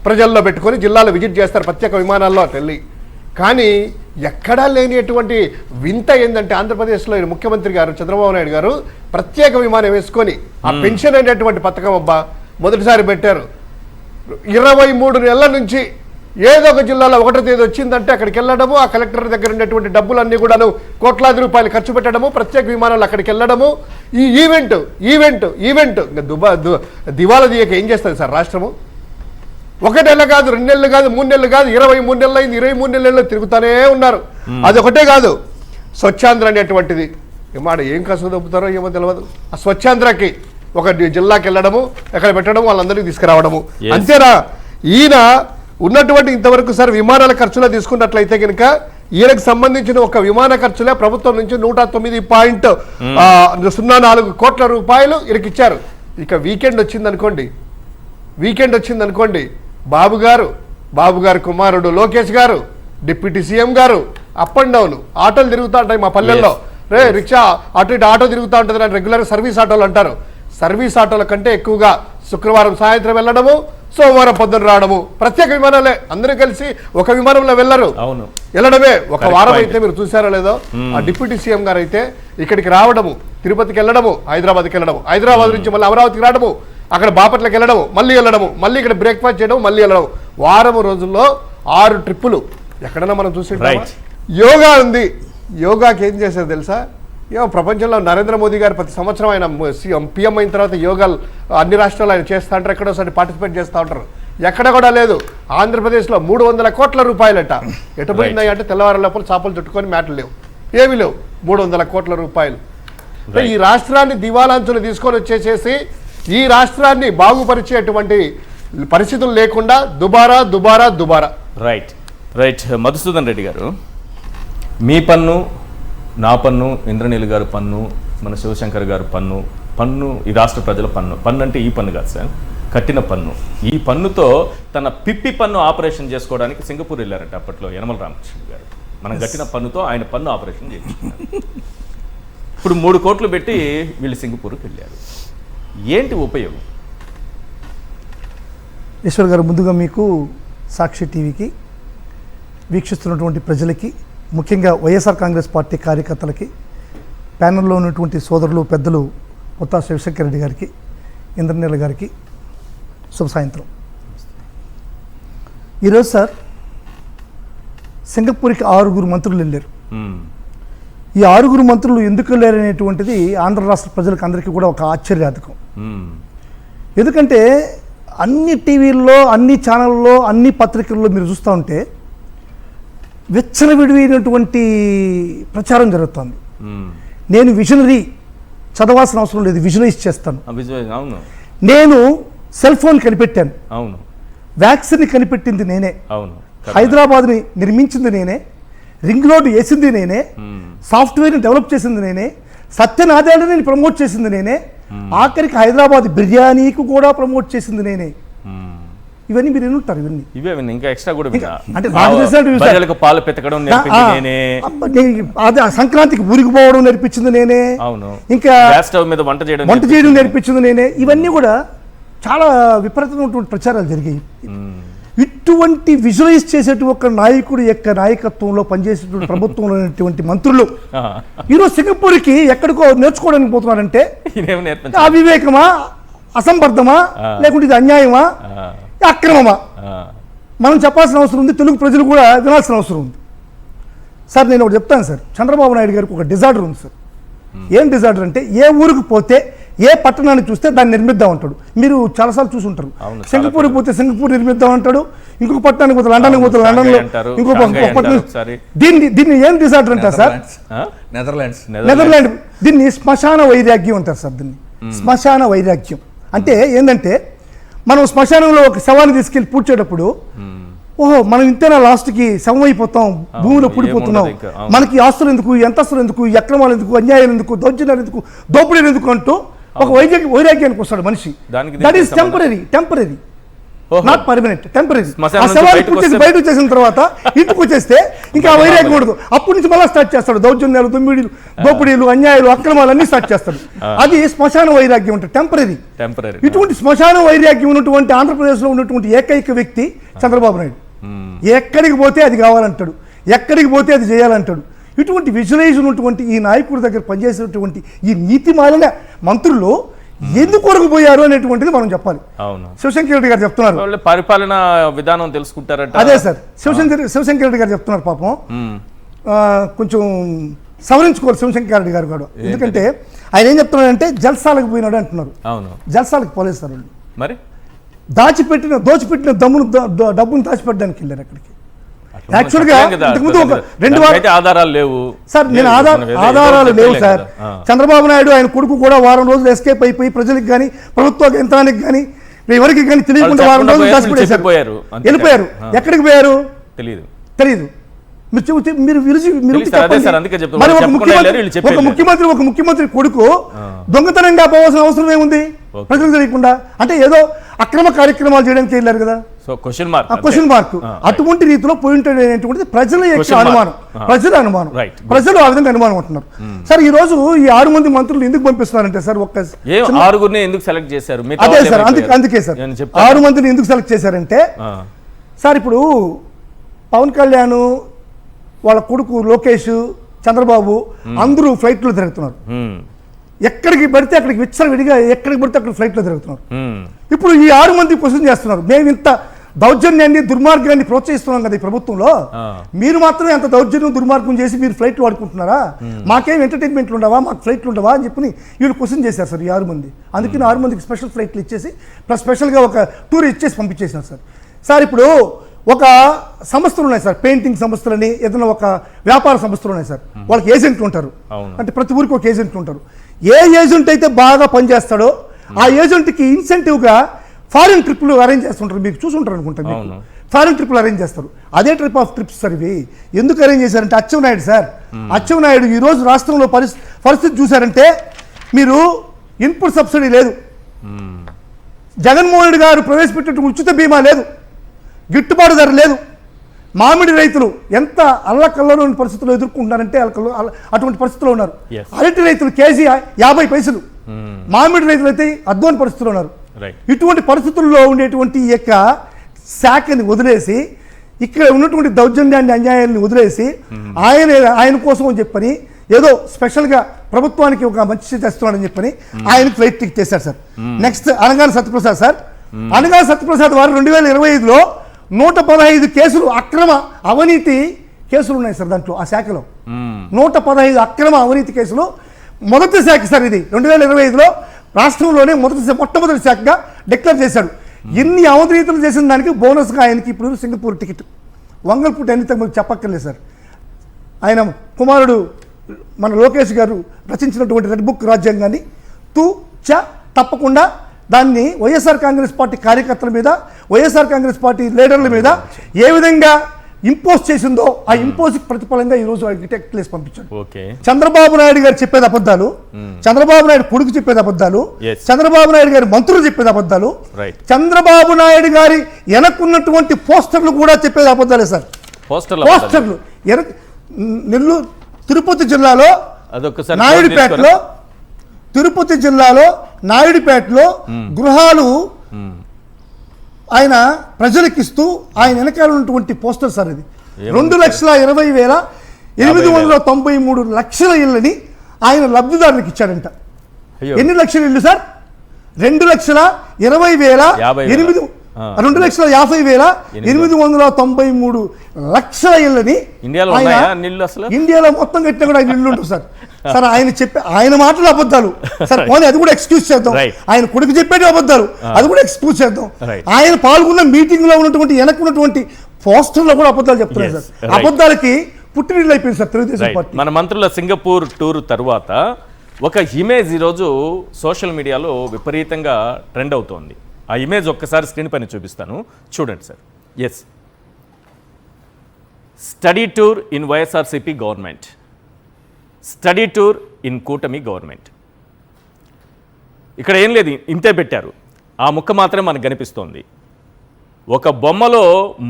ప్రజల్లో పెట్టుకొని జిల్లాలో విజిట్ చేస్తారు ప్రత్యేక విమానాల్లో వెళ్ళి. కానీ ఎక్కడా లేనిటువంటి వింత ఏంటంటే ఆంధ్రప్రదేశ్లో ముఖ్యమంత్రి గారు చంద్రబాబు నాయుడు గారు ప్రత్యేక విమానం వేసుకొని ఆ పెన్షన్ అనేటువంటి పథకం అబ్బా మొదటిసారి పెట్టారు. 23 నెలల నుంచి ఏదో ఒక జిల్లాలో 1వ తేదీ వచ్చిందంటే అక్కడికి వెళ్ళడము, ఆ కలెక్టర్ దగ్గర ఉండేటువంటి డబ్బులన్నీ కూడాను కోట్లాది రూపాయలు ఖర్చు పెట్టడము, ప్రత్యేక విమానాలు అక్కడికి వెళ్ళడము, ఈ ఈవెంట్ ఇంకా దివాలా తీయక ఏం చేస్తుంది సార్ రాష్ట్రము? 1 నెల కాదు, 2 నెలలు కాదు, 3 నెలలు కాదు, 23 నెలలు అయింది. 23 నెలలు తిరుగుతూనే ఉన్నారు. అది ఒకటే కాదు, స్వచ్ఛాంధ్ర అనేటువంటిది మాట ఏం కసు దొప్పుతారో ఏమో తెలియదు. ఆ స్వచ్ఛాంధ్రకి ఒక జిల్లాకి వెళ్ళడము, ఎక్కడ పెట్టడం, వాళ్ళందరినీ తీసుకురావడము, అంతేనా? ఈయన ఉన్నటువంటి ఇంతవరకు సార్ విమానాల ఖర్చులో తీసుకున్నట్లయితే కనుక ఈయనకు సంబంధించిన ఒక విమాన ఖర్చులే ప్రభుత్వం నుంచి 109.04 కోట్ల రూపాయలు ఈయనకి ఇచ్చారు. ఇక వీకెండ్ వచ్చిందనుకోండి బాబు గారు కుమారుడు లోకేష్ గారు, డిప్యూటీ సీఎం గారు అప్ అండ్ డౌన్ ఆటోలు తిరుగుతూ ఉంటాయి మా పల్లెల్లో. రిక్షా అటు ఇటు ఆటో తిరుగుతూ ఉంటుంది, రెగ్యులర్ సర్వీస్ ఆటోలు అంటారు. సర్వీస్ ఆటోల కంటే ఎక్కువగా శుక్రవారం సాయంత్రం వెళ్ళడము, సోమవారం పొద్దున రావడము, ప్రత్యేక విమానాలే. అందరూ కలిసి ఒక విమానంలో వెళ్ళడమే. ఒక వారం అయితే మీరు చూసారో లేదో, ఆ డిప్యూటీ సీఎం గారు అయితే ఇక్కడికి రావడము, తిరుపతికి వెళ్ళడము, హైదరాబాద్కి వెళ్ళడము, హైదరాబాద్ నుంచి మళ్ళీ అమరావతికి రావడము, అక్కడ బాపట్లకి వెళ్ళడము, మళ్ళీ మళ్ళీ ఇక్కడ బ్రేక్ఫాస్ట్ చేయడం, మళ్ళీ వెళ్ళడం. వారం రోజుల్లో 6 ట్రిప్పులు ఎక్కడన్నా మనం చూసి. యోగా ఉంది, యోగాకి ఏం చేశారు తెలుసా? ప్రపంచంలో నరేంద్ర మోదీ గారు ప్రతి సంవత్సరం ఆయన పిఎం అయిన తర్వాత యోగాలు అన్ని రాష్ట్రాలు ఆయన చేస్తూ ఉంటారు, ఎక్కడోసారి పార్టిసిపేట్ చేస్తూ ఉంటారు. ఎక్కడ కూడా లేదు. ఆంధ్రప్రదేశ్లో 300 కోట్ల రూపాయలట. ఎటు పోయిందా అంటే తెల్లవారు లోపల చేపలు చుట్టుకొని మ్యాట్లు లేవు, ఏమీ లేవు. 300 కోట్ల రూపాయలు. ఈ రాష్ట్రాన్ని దివాలాంచులు తీసుకొని వచ్చేసేసి ఈ రాష్ట్రాన్ని బాగుపరిచేటువంటి పరిస్థితులు లేకుండా దుబారా. రైట్ మధుసూదన్ రెడ్డి గారు, మీ పన్ను, నా పన్ను, ఇంద్రనీల్ గారు పన్ను, మన శివశంకర్ గారు పన్ను ఈ రాష్ట్ర ప్రజల పన్ను అంటే ఈ పన్ను కాదు సార్, కట్టిన పన్ను. ఈ పన్నుతో తన పిప్పి పన్ను ఆపరేషన్ చేసుకోవడానికి సింగపూర్ వెళ్ళారట అప్పట్లో యనమల రామకృష్ణ గారు. మనం కట్టిన పన్నుతో ఆయన పన్ను ఆపరేషన్ చేయించుకున్నారు. ఇప్పుడు 3 కోట్లు పెట్టి వీళ్ళు సింగపూర్కి వెళ్ళారు. ఏంటి ఉపయోగం? ఈశ్వర్ గారు, ముందుగా మీకు సాక్షి టీవీకి వీక్షిస్తున్నటువంటి ప్రజలకి, ముఖ్యంగా వైఎస్ఆర్ కాంగ్రెస్ పార్టీ కార్యకర్తలకి, ప్యానెల్లో ఉన్నటువంటి సోదరులు పెద్దలు కొత్త శివశంకర్ రెడ్డి గారికి, ఇంద్రనీల గారికి శుభ సాయంత్రం. ఈరోజు సార్ సింగపూర్కి 6 మంత్రులు వెళ్ళారు. ఈ 6 మంత్రులు ఎందుకు వెళ్ళారనేటువంటిది ఆంధ్ర రాష్ట్ర ప్రజలకు అందరికీ కూడా ఒక ఆశ్చర్యార్థకం. ఎందుకంటే అన్ని టీవీల్లో, అన్ని ఛానళ్ళలో, అన్ని పత్రికల్లో మీరు చూస్తూ ఉంటే విచ్చలవిడినటువంటి ప్రచారం జరుగుతుంది. నేను విజనరీ చదవాల్సిన అవసరం లేదు, విజువలైజ్ చేస్తాను. నేను సెల్ ఫోన్ కనిపెట్టాను, వ్యాక్సిన్ కనిపెట్టింది నేనే, హైదరాబాద్ని నిర్మించింది నేనే, రింగ్ రోడ్డు వేసింది నేనే, సాఫ్ట్వేర్ని డెవలప్ చేసింది నేనే, సత్యనారాయణని ప్రమోట్ చేసింది నేనే, ఆఖరికి హైదరాబాద్ బిర్యానీకి కూడా ప్రమోట్ చేసింది నేనే. ఇవన్నీ మీరు వింటారు. ఇవన్నీ ఇంకా ఎక్స్ట్రా కూడా అంటే సంక్రాంతికి ఊరికి పోవడం నేర్పించింది నేనే, ఇంకా వంట చేయడం నేర్పించింది నేనే. ఇవన్నీ కూడా చాలా విపరీతమైనటువంటి ప్రచారాలు జరిగాయి. ఇటువంటి విజువలైజ్ చేసేటువంటి ఒక నాయకుడు యొక్క నాయకత్వంలో పనిచేసేటువంటి ప్రభుత్వంలో ఉన్నటువంటి మంత్రులు ఈరోజు సింగపూర్కి ఎక్కడికో నేర్చుకోవడానికి పోతున్నారంటే అవివేకమా, అసంబద్ధమా, లేకుంటే ఇది అన్యాయమా, అక్రమమా? మనం చెప్పాల్సిన అవసరం ఉంది, తెలుగు ప్రజలు కూడా వినాల్సిన అవసరం ఉంది. సార్ నేను ఒకటి చెప్తాను సార్, చంద్రబాబు నాయుడు గారికి ఒక డిజార్డర్ ఉంది సార్. ఏం డిజార్డర్ అంటే ఏ ఊరికి పోతే ఏ పట్టణాన్ని చూస్తే దాన్ని నిర్మిద్దాం అంటాడు. మీరు చాలాసార్లు చూసి ఉంటారు. అవును, చాలా సింగపూర్కి పోతే సింగపూర్ నిర్మిద్దాం అంటాడు, ఇంకొక పట్టణానికి పోతే లండన్కి పోతే లండన్లో అంటారు, ఇంకొక షాంఘై పట్టణం. అంటారు ఒకసారి. దీన్ని ఏం డిజార్డర్ అంటారు సార్? నెదర్లాండ్స్. నెదర్లాండ్. దీన్ని శ్మశాన వైరాగ్యం అంటారు సార్. దీన్ని శ్మశాన వైరాగ్యం అంటే ఏంటంటే మనం శ్మశానంలో ఒక శవాన్ని తీసుకెళ్లి పూడ్చేటప్పుడు ఓహో మనం ఇంతేనా లాస్ట్కి శవం అయిపోతాం, భూమిలో పుడిపోతున్నాం, ఏముండదు ఇంకా. అవును. మనకి ఆస్తులు ఎందుకు, ఎంత ఆస్తులు ఎందుకు, ఈ అక్రమాలు ఎందుకు, అన్యాయాలు ఎందుకు, దౌర్జన్యాలు ఎందుకు, దోపిడీలు ఎందుకు అంటూ ఒక వైరాగ్యానికి వస్తాడు మనిషి. దానికి దట్ ఈస్ సంబంధం? టెంపరీ ఓహో. Not permanent, temporary. శ్మశానం ఆ నుంచి శవాన్ని బయటకు పూడ్చేసి వస్తే- బయటకు వచ్చేసిన తర్వాత ఇంటికి వచ్చేస్తే ఇంకా ఆ వైరాగ్యం ఉండదు. అప్పటి నుంచి మళ్ళీ స్టార్ట్ చేస్తాడు దౌర్జన్యాలు, దోపిడీలు, అన్యాయాలు, అక్రమాలు అన్ని స్టార్ట్ చేస్తాడు. అది శ్మశాన వైరాగ్యం అంటే టెంపరీ. టెంపరీ. ఇటువంటి శ్మశాన వైరాగ్యం ఉన్నటువంటి ఆంధ్రప్రదేశ్లో ఉన్నటువంటి ఏకైక వ్యక్తి చంద్రబాబు నాయుడు. ఎక్కడికి పోతే అది కావాలంటాడు, ఎక్కడికి పోతే అది చేయాలంటాడు. ఇటువంటి విజువలైజ్ ఉన్నటువంటి ఈ నాయకుడి దగ్గర పనిచేసినటువంటి ఈ నీతి మాలిన మంత్రులు ఎందుకు కొరకుపోయారు అనేటువంటిది మనం చెప్పాలి. అవును. శివశంకర్ రెడ్డి గారు చెప్తున్నారు. వాళ్ళు పరిపాలన విధానం తెలుసుకుంటారట. అదే సార్, శివశంకర్ రెడ్డి గారు చెప్తున్నారు పాపం. కొంచెం సవరించుకోవాలి శివశంకర్ రెడ్డి గారు కూడా. ఎందుకంటే ఆయన ఏం చెప్తున్నాడంటే జల్సాలకు పోయినాడు అంటున్నారు. అవును. జల్సాలకు పోలేదు సార్ వాళ్ళు. మరి దోచిపెట్టిన డబ్బును దాచిపెట్టడానికి వెళ్ళారు అక్కడికి. అట్లా యాక్చువల్గా చెప్పలేం కదా, ఇంతకుముందు ఒక అట్లా 2 దానికైతే ఆధారాలు లేవు సార్. నేను ఆధారాలు లేవు సార్. చంద్రబాబు నాయుడు ఆయన కొడుకు కూడా వారం రోజులు ఎస్కేప్ అయిపోయి ప్రజలకు కానీ ప్రభుత్వ యంత్రానికి కానీ ఎవరికి కానీ తెలియకుండా వారం రోజులు దాచిపెట్టేశారు, వెళ్ళిపోయారు. ఎక్కడికి పోయారు తెలియదు. మీరు మరి ఒక ముఖ్యమంత్రి కొడుకు దొంగతనంగా పోవాల్సిన అవసరం ఏముంది ప్రజలకు తెలియకుండా? అంటే ఏదో అక్రమ కార్యక్రమాలు చేయడానికి వెళ్ళారు కదా, క్వశ్చన్ మార్క్. అటువంటి రీతిలో పోయింట్ అనేటువంటిది ప్రజల యొక్క అనుమానం, ప్రజలు ఆ విధంగా అనుమానం అంటున్నారు. సార్ ఈ రోజు ఈ 6 మంది మంత్రులు ఎందుకు పంపిస్తున్నారంటే సార్, ఒక్క 6గురిని ఎందుకు సెలెక్ట్ చేశారు? అదే సార్, అందుకే సార్ 6 మందిని ఎందుకు సెలెక్ట్ చేశారంటే సార్ ఇప్పుడు పవన్ కళ్యాణ్ వాళ్ళ కొడుకు లోకేష్, చంద్రబాబు అందరూ ఫ్లైట్లో తిరుగుతున్నారు. ఎక్కడికి పడితే అక్కడికి విచ్చలవిడిగా ఎక్కడికి పడితే అక్కడ ఫ్లైట్లో తిరుగుతున్నారు. ఇప్పుడు ఈ 6 మంది క్వశ్చన్ చేస్తున్నారు, మేము ఇంత దౌర్జన్యాన్ని దుర్మార్గాన్ని ప్రోత్సహిస్తున్నాం కదా ఈ ప్రభుత్వంలో, మీరు మాత్రమే అంత దౌర్జన్యం దుర్మార్గం చేసి మీరు ఫ్లైట్లు వాడుకుంటున్నారా? మాకేం ఎంటర్టైన్మెంట్లు ఉండవా, మాకు ఫ్లైట్లు ఉండవా అని చెప్పి వీళ్ళు క్వశ్చన్ చేశారు సార్ ఈ 6 మంది. అందుకని 6 మందికి స్పెషల్ ఫ్లైట్లు ఇచ్చేసి ప్లస్ స్పెషల్గా ఒక టూర్ ఇచ్చేసి పంపించేసినారు సార్. సార్ ఇప్పుడు ఒక సంస్థలు ఉన్నాయి సార్, పెయింటింగ్ సంస్థలని, ఏదైనా ఒక వ్యాపార సంస్థలు ఉన్నాయి సార్, వాళ్ళకి ఏజెంట్లు ఉంటారు. అంటే ప్రతి ఊరికి ఒక ఏజెంట్లు ఉంటారు. ఏ ఏజెంట్ అయితే బాగా పనిచేస్తాడో ఆ ఏజెంట్కి ఇన్సెంటివ్గా ఫారిన్ ట్రిప్లు అరేంజ్ చేస్తుంటారు. మీకు చూసుంటారు అనుకుంటా, మీకు ఫారిన్ ట్రిప్లు అరేంజ్ చేస్తారు. అదే ట్రిప్ ఆఫ్ ట్రిప్స్ సార్ ఇవి. ఎందుకు అరేంజ్ చేశారంటే అచ్చెన్నాయుడు సార్, అచ్చెన్నాయుడు ఈరోజు రాష్ట్రంలో పరిస్థితి చూశారంటే మీరు ఇన్పుట్ సబ్సిడీ లేదు, జగన్మోహన్ రెడ్డి గారు ప్రవేశపెట్టిన ఉచిత బీమా లేదు, గిట్టుబాటు ధర లేదు. మామిడి రైతులు ఎంత అల్లకల్లోని పరిస్థితుల్లో ఎదుర్కొంటున్నారంటే అటువంటి పరిస్థితుల్లో ఉన్నారు. అరటి రైతులు కేజీ 50 పైసలు, మామిడి రైతులు అయితే అద్వాని పరిస్థితుల్లో ఉన్నారు. ఇటువంటి పరిస్థితుల్లో ఉండేటువంటి ఈ యొక్క శాఖని వదిలేసి ఇక్కడ ఉన్నటువంటి దౌర్జన్యాన్ని అన్యాయాన్ని వదిలేసి ఆయన కోసం అని చెప్పని ఏదో స్పెషల్గా ప్రభుత్వానికి ఒక మంచి చేస్తున్నాడని చెప్పని ఆయన ఫ్లైట్ టికెట్ చేశారు sir. Next Anagani Satyaprasad sir, Anagani Satyaprasad వారు 2025లో 115 కేసులు అక్రమ అవినీతి కేసులు ఉన్నాయి సార్. దాంట్లో ఆ శాఖలో 115 అక్రమ అవినీతి కేసులు. మొదటి శాఖ సార్ ఇది. 2025లో రాష్ట్రంలోనే మొట్టమొదటి శాఖగా డిక్లేర్ చేశాడు. ఎన్ని అవినీతులు చేసిన దానికి బోనస్గా ఆయనకి ఇప్పుడు సింగపూర్ టికెట్. వంగల్పూట అన్ని మీకు చెప్పక్కర్లేదు సార్. ఆయన కుమారుడు మన లోకేష్ గారు రచించినటువంటి రెడ్ బుక్ రాజ్యాంగాన్ని తప్పకుండా దాన్ని వైఎస్ఆర్ కాంగ్రెస్ పార్టీ కార్యకర్తల మీద, వైఎస్ఆర్ కాంగ్రెస్ పార్టీ లీడర్ల మీద ఏ విధంగా ఇంపోజ్ చేసిందో ఆ ఇంపోజ్ ప్రతిఫలంగా ఈరోజు ఆయనకి టికెట్లు వేసి పంపించాడు. చంద్రబాబు నాయుడు గారు చెప్పేది అబద్ధాలు, చంద్రబాబు నాయుడు కొడుకు చెప్పేది అబద్ధాలు, చంద్రబాబు నాయుడు గారి మంత్రులు చెప్పేది అబద్ధాలు, చంద్రబాబు నాయుడు గారి వెనక్కున్నటువంటి పోస్టర్లు కూడా చెప్పేది అబద్ధాలే సార్. పోస్టర్లు నెల్లూరు తిరుపతి జిల్లాలో నాయుడుపేటలో గృహాలు ఆయన ప్రజలకు ఇస్తూ ఆయన వెనకాల ఉన్నటువంటి పోస్టర్ సార్ ఇది. 2,20,893 లక్షల ఇళ్ళని ఆయన లబ్ధిదారులకు ఇచ్చాడంట. ఎన్ని లక్షల ఇళ్ళు సార్? 2,20,8 2,50,893 ఇళ్ళని ఇండియాలో ఆయన ఉన్నాయా నీళ్ళు అసలు? ఇండియాలో మొత్తం కట్టినా కూడా ఆయన ఇల్లు ఉంటుంది సార్. సార్ ఆయన చెప్పే ఆయన మాటలు అబద్ధాలు సార్, పోనీ అది కూడా ఎక్స్క్యూజ్ చేద్దాం. Right. ఆయన కొడుకు చెప్పేటి అబద్ధాలు, అది కూడా ఎక్స్క్యూజ్ చేద్దాం. Right. ఆయన పాల్గొన్న మీటింగ్ లో ఉన్నటువంటి వెనక్కున్నటువంటి పోస్టర్లో కూడా అబద్ధాలు చెప్తున్నారు Yes. సార్. Right. అబద్ధాలకి పుట్టినీళ్ళు అయిపోయింది సార్ తెలుగుదేశం Right. పార్టీ. మన మంత్రుల సింగపూర్ టూర్ తర్వాత ఒక ఇమేజ్ ఈరోజు సోషల్ మీడియాలో విపరీతంగా ట్రెండ్ అవుతోంది. ఆ ఇమేజ్ ఒక్కసారి స్క్రీన్ పైన చూపిస్తాను, చూడండి sir. Yes, study tour in YSRCP government, study tour in కూటమి గవర్నమెంట్. ఇక్కడ ఏం లేదు, ఇంతే పెట్టారు. ఆ ముక్క మాత్రమే మనకు కనిపిస్తోంది. ఒక బొమ్మలో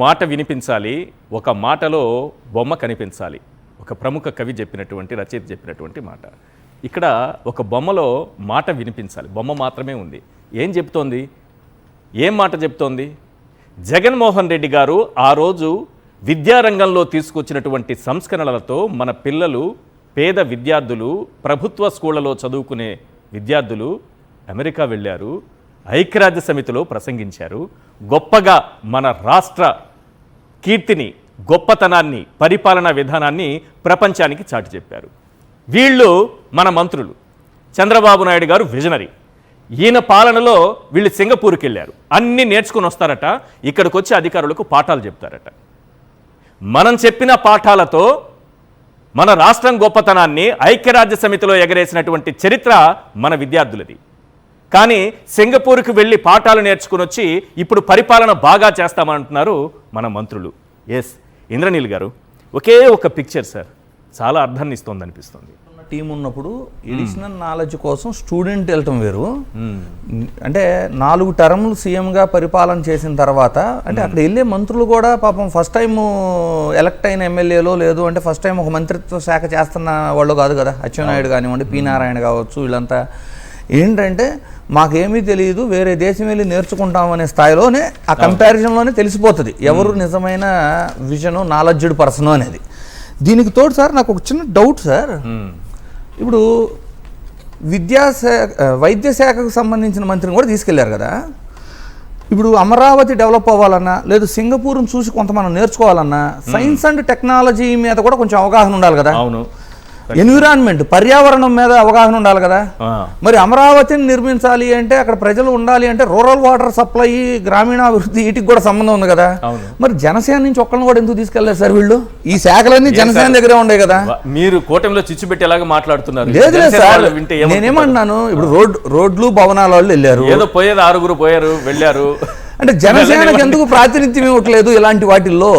మాట వినిపించాలి, ఒక మాటలో బొమ్మ కనిపించాలి. ఒక ప్రముఖ కవి చెప్పినటువంటి, రచయిత చెప్పినటువంటి మాట. ఇక్కడ ఒక బొమ్మలో మాట వినిపించాలి, బొమ్మ మాత్రమే ఉంది. ఏం చెప్తోంది? ఏం మాట చెప్తోంది? జగన్మోహన్ రెడ్డి గారు ఆ రోజు విద్యారంగంలో తీసుకొచ్చినటువంటి సంస్కరణలతో మన పిల్లలు, పేద విద్యార్థులు, ప్రభుత్వ స్కూళ్లలో చదువుకునే విద్యార్థులు అమెరికా వెళ్ళారు, ఐక్యరాజ్య సమితిలో ప్రసంగించారు, గొప్పగా మన రాష్ట్ర కీర్తిని, గొప్పతనాన్ని, పరిపాలనా విధానాన్ని ప్రపంచానికి చాటి చెప్పారు. వీళ్ళు మన మంత్రులు. చంద్రబాబు నాయుడు గారు విజనరీ. ఈయన పాలనలో వీళ్ళు సింగపూర్కి వెళ్ళారు, అన్నీ నేర్చుకుని వస్తారట, ఇక్కడికి వచ్చి అధికారులకు పాఠాలు చెప్తారట. మనం చెప్పిన పాఠాలతో మన రాష్ట్రం గొప్పతనాన్ని ఐక్యరాజ్య సమితిలో ఎగరేసినటువంటి చరిత్ర మన విద్యార్థులది. కానీ సింగపూర్కి వెళ్ళి పాఠాలు నేర్చుకుని వచ్చి ఇప్పుడు పరిపాలన బాగా చేస్తామంటున్నారు మన మంత్రులు. ఎస్, ఇంద్రనీల్ గారు, ఒకే ఒక పిక్చర్ సార్ చాలా అర్థాన్ని ఇస్తుంది అనిపిస్తుంది. టీం ఉన్నప్పుడు ఎడిషనల్ నాలెడ్జ్ కోసం స్టూడెంట్ వెళ్ళటం వేరు. అంటే 4 టర్మ్లు సీఎంగా పరిపాలన చేసిన తర్వాత, అంటే అక్కడ వెళ్ళే మంత్రులు కూడా పాపం ఫస్ట్ టైం ఎలక్ట్ అయిన ఎమ్మెల్యేలో లేదు అంటే ఫస్ట్ టైం ఒక మంత్రిత్వ శాఖ చేస్తున్న వాళ్ళు కాదు కదా. అచ్చెన్నాయుడు కానివ్వండి, పి నారాయణ కావచ్చు, వీళ్ళంతా ఏంటంటే మాకేమీ తెలియదు, వేరే దేశం వెళ్ళి నేర్చుకుంటామనే స్థాయిలోనే ఆ కంపారిజన్లోనే తెలిసిపోతుంది ఎవరు నిజమైన విజను, నాలెడ్జ్డ్ పర్సన్ అనేది. దీనికి తోడు సార్ నాకు ఒక చిన్న డౌట్ సార్. ఇప్పుడు వైద్య శాఖకు సంబంధించిన మంత్రిని కూడా తీసుకెళ్లారు కదా. ఇప్పుడు అమరావతి డెవలప్ అవ్వాలన్నా, లేదు సింగపూర్ను చూసి కొంత మనం నేర్చుకోవాలన్నా సైన్స్ అండ్ టెక్నాలజీ మీద కూడా కొంచెం అవగాహన ఉండాలి కదా. అవును, ఎన్విరాన్మెంట్, పర్యావరణం మీద అవగాహన ఉండాలి కదా. మరి అమరావతిని నిర్మించాలి అంటే అక్కడ ప్రజలు ఉండాలి అంటే రూరల్ వాటర్ సప్లై, గ్రామీణాభివృద్ధి, వీటికి కూడా సంబంధం ఉంది కదా. మరి జనసేన నుంచి ఒక్కరిని కూడా ఎందుకు తీసుకెళ్లారు సార్ వీళ్ళు? ఈ శాఖలన్నీ జనసేన దగ్గరే ఉండే కదా. మీరు కూటమిలో చిచ్చు పెట్టేలాగా మాట్లాడుతున్నారు. లేదు సార్, నేనేమన్నాను, ఇప్పుడు రోడ్లు భవనాల వాళ్ళు వెళ్ళారు, ఏదో పోయేది 6 పోయారు, వెళ్ళారు. అంటే జనసేనకు ఎందుకు ప్రాతినిధ్యం ఇవ్వట్లేదు ఇలాంటి వాటిల్లో?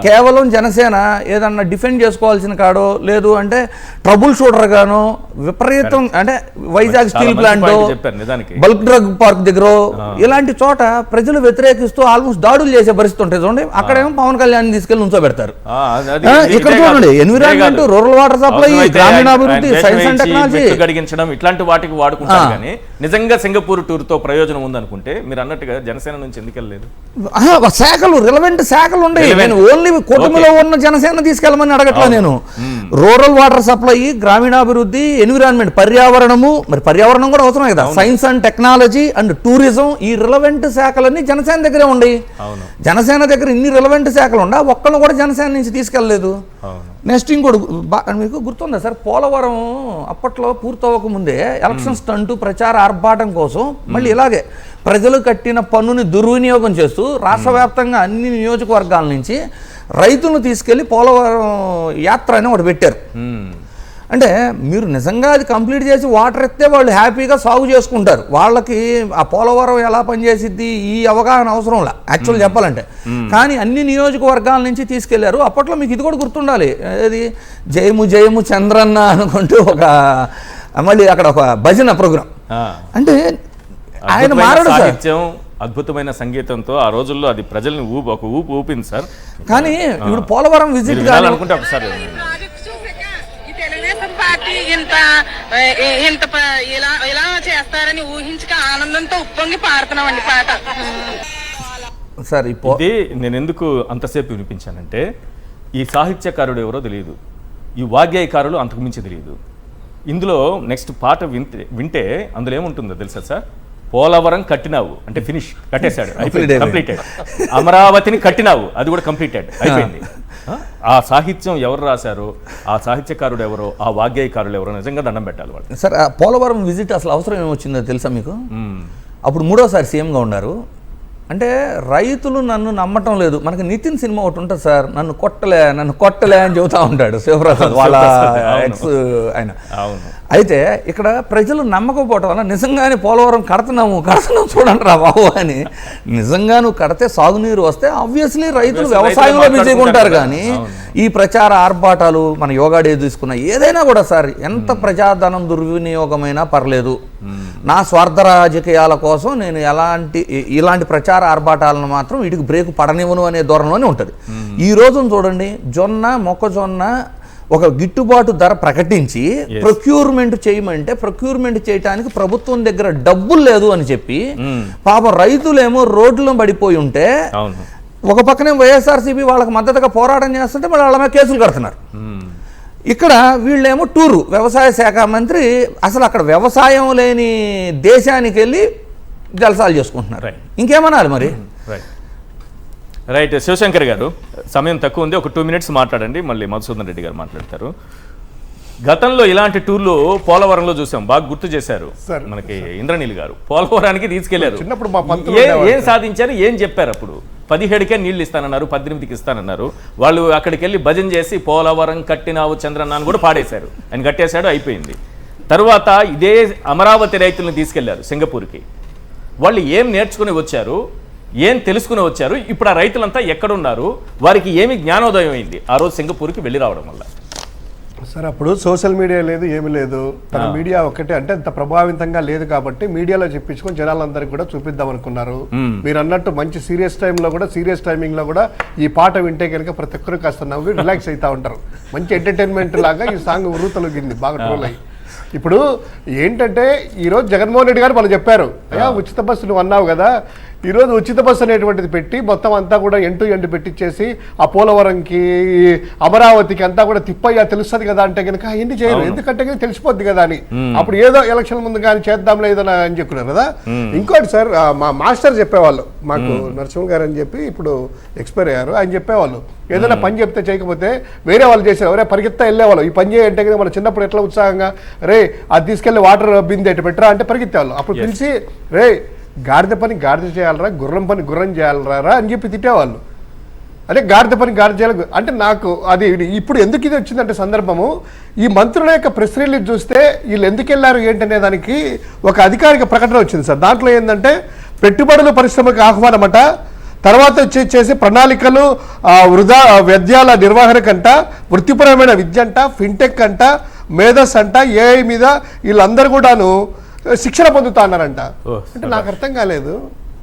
కేవలం జనసేన ఏదన్నా డిఫెండ్ చేసుకోవాల్సిన కాడో, లేదు అంటే ట్రబుల్ షూటర్ గాను విపరీతం, అంటే Vizag steel plant, bulk drug park దగ్గర ఇలాంటి చోట ప్రజలు వ్యతిరేకిస్తూ ఆల్మోస్ట్ దాడులు చేసే పరిస్థితి ఉంటుంది చూడండి. అక్కడేమో పవన్ కళ్యాణ్ తీసుకెళ్లి ఉంచోబెడతారు. ఇక్కడ చూడండి, ఎన్విరాన్మెంట్, రూరల్ వాటర్ సప్లై, గ్రామీణాభివృద్ధి, సైన్స్ అండ్ టెక్నాలజీ గడిగించడం, ఇట్లాంటి వాటికి వాడుకుంటారు. కానీ నిజంగా సింగపూర్ టూర్ తో ప్రయోజనం ఉందనుకుంటే మీరు అన్నట్టుగా జనసేన నుంచి శాఖలు, రిలవెంట్ శాఖలు ఉన్నాయి. నేను ఓన్లీ కూటమిలో ఉన్న జనసేన తీసుకెళ్ళమని అడగట్లా నేను. రూరల్ వాటర్ సప్లై, గ్రామీణాభివృద్ధి, ఎన్విరాన్మెంట్, పర్యావరణము, మరి పర్యావరణం కూడా అవసరమే కదా, science and technology and tourism, ఈ రిలవెంట్ శాఖలన్నీ జనసేన దగ్గరే ఉండి, జనసేన దగ్గర ఇన్ని రిలవెంట్ శాఖలు ఉండా ఒక్కళ్ళు కూడా జనసేన నుంచి తీసుకెళ్ళలేదు. నెక్స్ట్ ఇంకోటి మీకు గుర్తుందా సార్, పోలవరం అప్పట్లో పూర్తవక ముందే ఎలక్షన్ స్టంటు, ప్రచార ఆర్భాటం కోసం మళ్ళీ ఇలాగే ప్రజలు కట్టిన పన్నుని దుర్వినియోగం చేస్తూ రాష్ట్ర వ్యాప్తంగా అన్ని నియోజకవర్గాల నుంచి రైతులను తీసుకెళ్లి పోలవరం యాత్ర అని ఒకటి పెట్టారు. అంటే మీరు నిజంగా అది కంప్లీట్ చేసి వాటర్ ఎత్తే వాళ్ళు హ్యాపీగా సాగు చేసుకుంటారు. వాళ్ళకి ఆ పోలవరం ఎలా పనిచేసిద్ది ఈ అవగాహన అవసరంలా యాక్చువల్ చెప్పాలంటే. కానీ అన్ని నియోజకవర్గాల నుంచి తీసుకెళ్లారు. అప్పట్లో మీకు ఇది కూడా గుర్తుండాలి, అది జయము జయము చంద్రన్న అనుకుంటూ ఒక మళ్ళీ అక్కడ ఒక భజన ప్రోగ్రాం. అంటే ఆయన మారడు సాహిత్యం, అద్భుతమైన సంగీతంతో ఆ రోజుల్లో అది ప్రజల్ని ఒక ఊపు ఊపింది సార్. కానీ ఇప్పుడు పోలవరం విజిట్ అనుకుంటే ఒకసారి ఇలా చేస్తారని ఊహించక ఆనందంతో ఉప్పొంగి పాడుతున్నామండి పాట. సార్ ఇది నేను ఎందుకు అంతసేపు వినిపించానంటే, ఈ సాహిత్యకారుడు ఎవరో తెలియదు, ఈ వాగ్గేయకారులు అంతకుమించి తెలియదు. ఇందులో నెక్స్ట్ పాట వింటే అందులో ఏముంటుందో తెలుసా సార్? పోలవరం కట్టినావు అంటే ఫినిష్, కట్టేశాడు, అయిపోయింది, Complete కంప్లీటెడ్. అమరావతిని కట్టినావు, అది కూడా కంప్లీటెడ్, అయిపోయింది. ఆ సాహిత్యం ఎవరు రాశారో, ఆ సాహిత్యకారుడు ఎవరో, ఆ వాగ్గేయకారులు ఎవరో నిజంగా దండం పెట్టాలి వాళ్ళు. సార్ ఆ పోలవరం విజిట్ అసలు అవసరం ఏమొచ్చిందో తెలుసా మీకు? అప్పుడు 3వసారి సీఎంగా ఉన్నారు. అంటే రైతులు నన్ను నమ్మటం లేదు. మనకి నితిన్ సినిమా ఒకటి ఉంటుంది సార్, నన్ను కొట్టలే అని చెబుతా ఉంటాడు శివప్రసాద్ వాళ్ళ ఎక్స్ ఆయన. అయితే ఇక్కడ ప్రజలు నమ్మకపోవటం వల్ల నిజంగానే పోలవరం కడుతున్నాము చూడండి రా బాబు అని, నిజంగా నువ్వు కడితే సాగునీరు వస్తే ఆబ్వియస్లీ రైతులు వ్యవసాయంలో బిజీగా ఉంటారు. కానీ ఈ ప్రచార ఆర్భాటాలు, మన యోగా డే తీసుకున్న ఏదైనా కూడా సార్, ఎంత ప్రజాధనం దుర్వినియోగమైనా పర్లేదు, నా స్వార్థ రాజకీయాల కోసం నేను ఇలాంటి ప్రచార ఆర్భాటాలను మాత్రం వీటికి బ్రేక్ పడనివ్వను అనే ధోరణిలోనే ఉంటుంది. ఈ రోజున చూడండి, మొక్కజొన్న ఒక గిట్టుబాటు ధర ప్రకటించి ప్రొక్యూర్మెంట్ చేయమంటే ప్రొక్యూర్మెంట్ చేయడానికి ప్రభుత్వం దగ్గర డబ్బులు లేదు అని చెప్పి పాపం రైతులేమో రోడ్లలో పడిపోయి ఉంటే ఒక పక్కనే వైఎస్ఆర్సీపీ వాళ్ళకి మద్దతుగా పోరాటం చేస్తుంటే మళ్ళీ వాళ్ళ మీద కేసులు కడుతున్నారు. ఇక్కడ వీళ్ళేమో టూరు వ్యవసాయ శాఖ మంత్రి అసలు అక్కడ వ్యవసాయం లేని దేశానికి వెళ్ళి జలసాలు చేసుకుంటున్నారు. ఇంకేమనాలి మరి? రైట్. శివశంకర్ గారు, సమయం తక్కువ ఉంది, ఒక 2 minutes మాట్లాడండి, మళ్ళీ మధుసూదన్ రెడ్డి గారు మాట్లాడతారు. గతంలో ఇలాంటి టూర్లు పోలవరంలో చూసాం, బాగా గుర్తు చేశారు మనకి ఇంద్రనీల్ గారు. పోలవరానికి తీసుకెళ్లారు, ఏం సాధించారు, ఏం చెప్పారు? అప్పుడు 17కే నీళ్లు ఇస్తానన్నారు, 18కి ఇస్తానన్నారు. వాళ్ళు అక్కడికి వెళ్ళి భజన చేసి పోలవరం కట్టినావు చంద్రన్న అని కూడా పాడేశారు. ఆయన కట్టేశాడు, అయిపోయింది. తర్వాత ఇదే అమరావతి రైతులను తీసుకెళ్లారు సింగపూర్కి. వాళ్ళు ఏం నేర్చుకుని వచ్చారు, ఏం తెలుసుకుని వచ్చారు, ఇప్పుడు ఆ రైతులంతా ఎక్కడున్నారు, వారికి ఏమి జ్ఞానోదయం అయింది ఆ రోజు సింగపూర్కి వెళ్ళి రావడం వల్ల? సార్ అప్పుడు సోషల్ మీడియా లేదు, ఏమి లేదు, తన మీడియా ఒక్కటే, అంటే అంత ప్రభావితంగా లేదు కాబట్టి మీడియాలో చెప్పించుకొని జనాలందరికీ కూడా చూపిద్దాం అనుకున్నారు. మీరు అన్నట్టు మంచి సీరియస్ టైమింగ్ లో కూడా ఈ పాట వింటే కనుక ప్రతి ఒక్కరు కాస్త నవ్వి రిలాక్స్ అవుతా ఉంటారు. మంచి ఎంటర్టైన్మెంట్ లాగా ఈ సాంగ్ ఉర్రూతలుగింది, బాగా ట్రోల్ అయ్యి. ఇప్పుడు ఏంటంటే ఈరోజు జగన్మోహన్ రెడ్డి గారు మనం చెప్పారు, అయ్యా ఉచిత బస్సు నువ్వు అన్నావు కదా, ఈరోజు ఉచిత బస్సు అనేటువంటిది పెట్టి మొత్తం అంతా కూడా ఎండు పెట్టించేసి ఆ పోలవరంకి అమరావతికి అంతా కూడా తిప్పయ్యా తెలుస్తుంది కదా అంటే కనుక ఎన్ని చేయరు, ఎందుకంటే తెలిసిపోద్ది కదా అని. అప్పుడు ఏదో ఎలక్షన్ ముందు కానీ చేద్దాంలే ఏదో అని చెప్పుకున్నారు కదా. ఇంకోటి సార్, మా మాస్టర్ చెప్పేవాళ్ళు మాకు, నరసింహ గారు అని చెప్పి ఇప్పుడు ఎక్స్పైర్ అయ్యారు, ఆయన చెప్పేవాళ్ళు ఏదైనా పని చెప్తే చేయకపోతే వేరే వాళ్ళు చేశారు, ఎవరే పరిగెత్తా వెళ్ళేవాళ్ళు. ఈ పని చేయంటే కదా మన చిన్నప్పుడు ఎట్లా ఉత్సాహంగా రే అది తీసుకెళ్లి వాటర్ బిందె ఎటు పెట్టరా అంటే పరిగెత్తేవాళ్ళు. అప్పుడు పిలిచి రే గాడిద పని గాడిద చేయాలరా, గుర్రం పని గుర్రం చేయాలరా అని చెప్పి తిట్టేవాళ్ళు. అదే గాడిద పని గాడిద చేయాలి అంటే నాకు అది ఇప్పుడు ఎందుకు ఇది వచ్చిందంటే సందర్భము, ఈ మంత్రుల యొక్క ప్రెస్ రిలీజ్ చూస్తే వీళ్ళు ఎందుకు వెళ్ళారు ఏంటనే దానికి ఒక అధికారిక ప్రకటన వచ్చింది సార్. దాంట్లో ఏంటంటే పెట్టుబడుల పరిశ్రమకు ఆహ్వానమట, తర్వాత వచ్చేసి ప్రణాళికలు వ్యద్యాల నిర్వహణ కంట, వృత్తిపరమైన విద్య అంట, ఫిన్టెక్ అంట, మేధస్ అంట, ఏఐ మీద వీళ్ళందరూ కూడాను శిక్షణ పొందుతా అన్నారంట. అంటే నాకు అర్థం కాలేదు,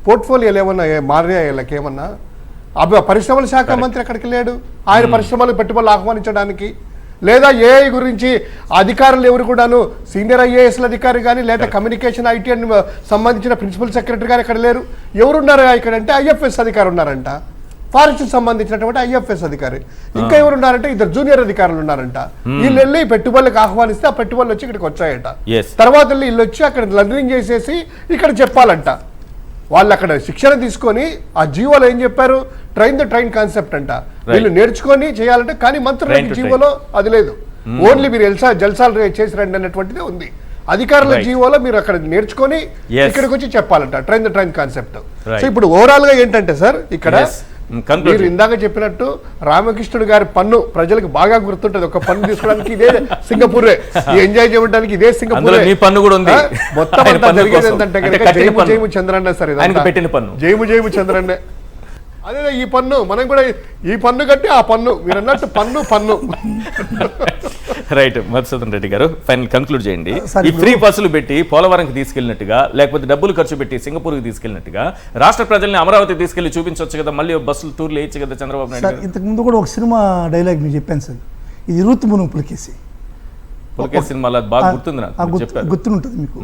పోర్ట్ఫోలియోలు ఏమన్నా మారినాయా వీళ్ళకి ఏమన్నా? పరిశ్రమల శాఖ మంత్రి ఎక్కడికి వెళ్ళాడు ఆయన పరిశ్రమలు పెట్టుబడులు ఆహ్వానించడానికి? లేదా ఏఐ గురించి అధికారులు ఎవరు కూడాను సీనియర్ ఐఏఎస్ల అధికారి కానీ లేదా కమ్యూనికేషన్ ఐటీ అని సంబంధించిన ప్రిన్సిపల్ సెక్రటరీ గారు ఎక్కడ లేరు. ఎవరున్నారు ఇక్కడ అంటే ఐఎఫ్ఎస్ అధికారి ఉన్నారంట, ఫారెస్ట్ సంబంధించినటువంటి ఐఎఫ్ఎస్ అధికారి. ఇంకా ఎవరు ఉన్నారంటే 2 జూనియర్ అధికారులు ఉన్నారంట. వీళ్ళు వెళ్ళి పెట్టుబడులకు ఆహ్వానిస్తే ఆ పెట్టుబడులు వచ్చి ఇక్కడికి వచ్చాయట. తర్వాత వెళ్ళి వీళ్ళు వచ్చి అక్కడ లర్నింగ్ చేసేసి ఇక్కడ చెప్పాలంట. వాళ్ళు అక్కడ శిక్షణ తీసుకొని ఆ జీవోలో ఏం చెప్పారు, ట్రైన్ ద ట్రైన్ కాన్సెప్ట్ అంట. వీళ్ళు నేర్చుకొని చేయాలంటే, కానీ మంత్రులకి జీవోలో అది లేదు. ఓన్లీ మీరు జల్సాలు చేసి రండి అన్నటువంటిదే ఉంది. అధికారుల జీవోలో మీరు అక్కడ నేర్చుకొని ఇక్కడికి వచ్చి చెప్పాలంట, train the train concept. So ఇప్పుడు ఓవరాల్ గా ఏంటంటే సార్, ఇక్కడ మీరు ఇందాక చెప్పినట్టు రామకృష్ణుడు గారి పన్ను ప్రజలకు బాగా గుర్తుంటది. ఒక పన్ను తీసుకోవడానికి ఇదే సింగపూరే, ఎంజాయ్ చేయడానికి ఇదే సింగపూరే. మొత్తం అంతా జరిగేది ఏంటంటే జైము జైము చంద్రన్న సార్, జైము జైము చంద్రన్నే. అదే ఈ పన్ను మనం కూడా ఈ పన్ను కట్టి ఆ పన్ను మీరు అన్నట్టు పన్ను రైట్. మధుసూదన్ రెడ్డి గారు, ఫైనల్ కంక్లూడ్ చేయండి. ఈ ఫ్రీ బస్సులు పెట్టి పోలవరంకి తీసుకెళ్ళినట్టుగా, లేకపోతే డబ్బులు ఖర్చు పెట్టి సింగపూర్కి తీసుకెళ్ళినట్టుగా రాష్ట్ర ప్రజల్ని అమరావతి తీసుకెళ్లి చూపించవచ్చు కదా, మళ్ళీ బస్సులు టూర్లు వేయచ్చు కదా చంద్రబాబు నాయుడు. ఇంతకు ముందు కూడా ఒక సినిమా డైలాగ్ మీకు చెప్పాను సార్, ఇది రూత్ మునుగు పులికేసి సినిమాలో బాగా గుర్తుంది నాకు, గుర్తుంటుంది మీకు.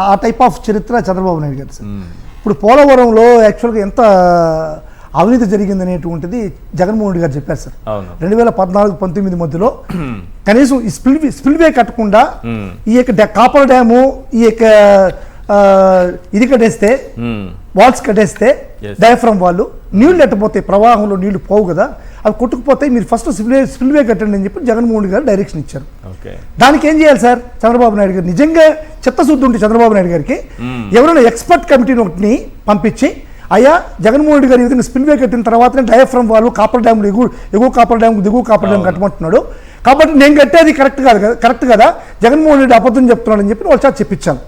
ఆ టైప్ ఆఫ్ చరిత్ర చంద్రబాబు నాయుడు గారు సార్. ఇప్పుడు పోలవరంలో యాక్చువల్గా ఎంత అవినీతి జరిగిందనేటువంటిది జగన్మోహన్ రెడ్డి గారు చెప్పారు సార్. 2014-19 మధ్యలో కనీసం ఈ స్పిల్వే కట్టకుండా ఈ యొక్క కాపర్ డ్యాము, ఈ యొక్క ఇది కట్టేస్తే వాల్స్ కట్టేస్తే Yes. డయాఫ్రమ్ వాళ్ళు నీళ్లు ఎట్టపోతాయి, ప్రవాహంలో నీళ్లు పోవు కదా, అవి కొట్టుకుపోతాయి, మీరు ఫస్ట్ స్పిల్వే కట్టండి అని చెప్పి జగన్మోహన్ గారు డైరెక్షన్ ఇచ్చారు. ఓకే. దానికి ఏం చేయాలి సార్ చంద్రబాబు నాయుడు గారు? నిజంగా చిత్తశుద్ధి ఉంటే చంద్రబాబు నాయుడు గారికి ఎవరైనా ఎక్స్పర్ట్ కమిటీని ఒకటిని పంపించి, అయ్యా జగన్మోహన్ రెడ్డి గారు ఈ విధంగా స్పిల్వే కట్టిన తర్వాతనే డయాఫ్రమ్ వాళ్ళు కాపర్ డ్యామ్ ఎగువ కాపర్ డ్యామ్ దిగువ కాపర్ డ్యామ్ కట్టమంటున్నాడు, కాబట్టి నేను కట్టేది కరెక్ట్ కదా, జగన్మోహన్ రెడ్డి అబద్ధం చెప్తున్నాడని చెప్పి వాళ్ళు చాలా చెప్పించాను.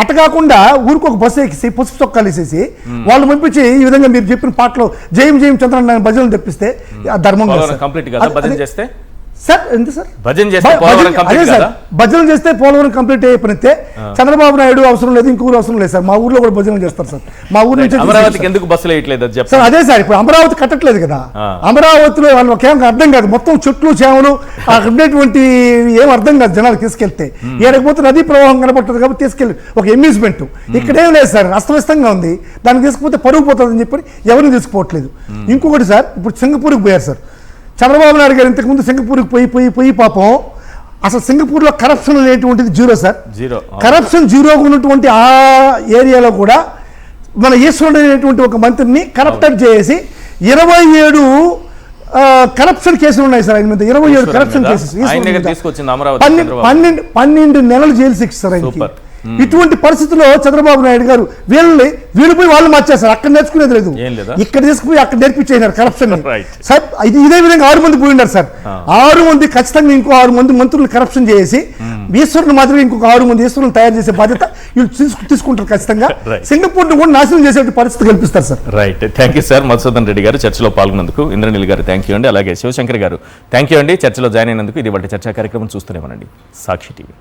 అట్ట కాకుండా ఊరికి ఒక బస్సు ఎక్కిసి పసుపు చొక్కాలు వేసేసి వాళ్ళు పంపించి ఈ విధంగా మీరు చెప్పిన పాటలో జయం జయం చంద్రబాబు భజనలు తెప్పిస్తే ఆ ధర్మం కాదు సార్. కంప్లీట్ కదా భజన చేస్తే సార్ ఎంత సార్ భజన చేస్తే పోలవరం కంప్లీట్ అదే సార్, కదా? భజనలు చేస్తే పోలవరం కంప్లీట్ అయిపోయితే చంద్రబాబు నాయుడు అవసరం లేదు, ఇంకొకరు అవసరం లేదు సార్. మా ఊర్లో కూడా భజనలు చేస్తారు సార్. మా ఊరు నుంచి అమరావతికి ఎందుకు బస్సులు వేయట్లేదు అది సార్ చెప్తాను. అదే సార్, ఇప్పుడు అమరావతి కట్టట్లేదు కదా, అమరావతిలో వాళ్ళు ఏం అర్థం కాదు, మొత్తం చెట్లు చేమలు అక్కడ ఉండేటువంటి ఏం అర్థం కాదు జనాలు తీసుకెళ్తే. ఏడకపోతే నదీ ప్రవాహం కనబడుతుంది కాబట్టి తీసుకెళ్ళి ఒక అమ్యూజ్మెంట్. ఇక్కడేం లేదు సార్, అస్తవ్యస్తంగా ఉంది, దానికి తీసుకుపోతే పరుగు పోతుందని చెప్పి ఎవరిని తీసుకుపోవట్లేదు. ఇంకొకటి సార్, ఇప్పుడు సింగపూర్కి పోయారు సార్ చంద్రబాబు నాయుడు గారు. ఇంతకుముందు సింగపూర్కి పోయి పాపం అసలు సింగపూర్లో కరప్షన్ అనేటువంటిది జీరో సార్. జీరో. కరప్షన్ జీరోగా ఉన్నటువంటి ఆ ఏరియాలో కూడా మన ఈశ్వరుడు అనేటువంటి ఒక మంత్రిని కరప్టెడ్ చేసి 27 కరప్షన్ కేసులు ఉన్నాయి సార్ ఆయన మీద. 27 కరప్షన్ కేసెస్ ఆయన దగ్గర తీసుకొచ్చింది అమరావతి చంద్రబాబు. 12 నెలలు జైలు శిక్ష సార్ ఆయనకి. సూపర్. ఇటువంటి పరిస్థితుల్లో చంద్రబాబు నాయుడు గారు వీళ్ళు పోయి వాళ్ళు మార్చేస్తారు, అక్కడ నేర్చుకునేది లేదు, ఏం లేదా? ఇక్కడ తీసుకుపోయి అక్కడ నేర్పించేసారు కరప్షన్. Right. సార్ ఇదే విధంగా 6 మంది పోయి ఉన్నారు సార్. 6 మంది ఖచ్చితంగా ఇంకో 6 మంది మంత్రులు కరప్షన్ చేసి ఈశ్వరుని మాత్రమే ఇంకొక 6 మంది ఈశ్వరులను తయారు చేసే బాధ్యత వీళ్ళు తీసుకుంటారు ఖచ్చితంగా. Right. సింగపూర్ని కూడా నాశనం చేసే పరిస్థితి కల్పిస్తారు sir. Right. Thank you sir. Madhusudan Reddy గారు చర్చలో పాల్గొన్నందుకు. ఇంద్రనీల్ గారు థ్యాంక్ యూ అండి. అలాగే శివశంకర్ గారు థ్యాంక్ యూ అండి. చర్చలో జాయిన్ అయినందుకు. ఇది వాటి చర్చా కార్యక్రమం చూస్తూనే ఉండండి సాక్షి టీవీ.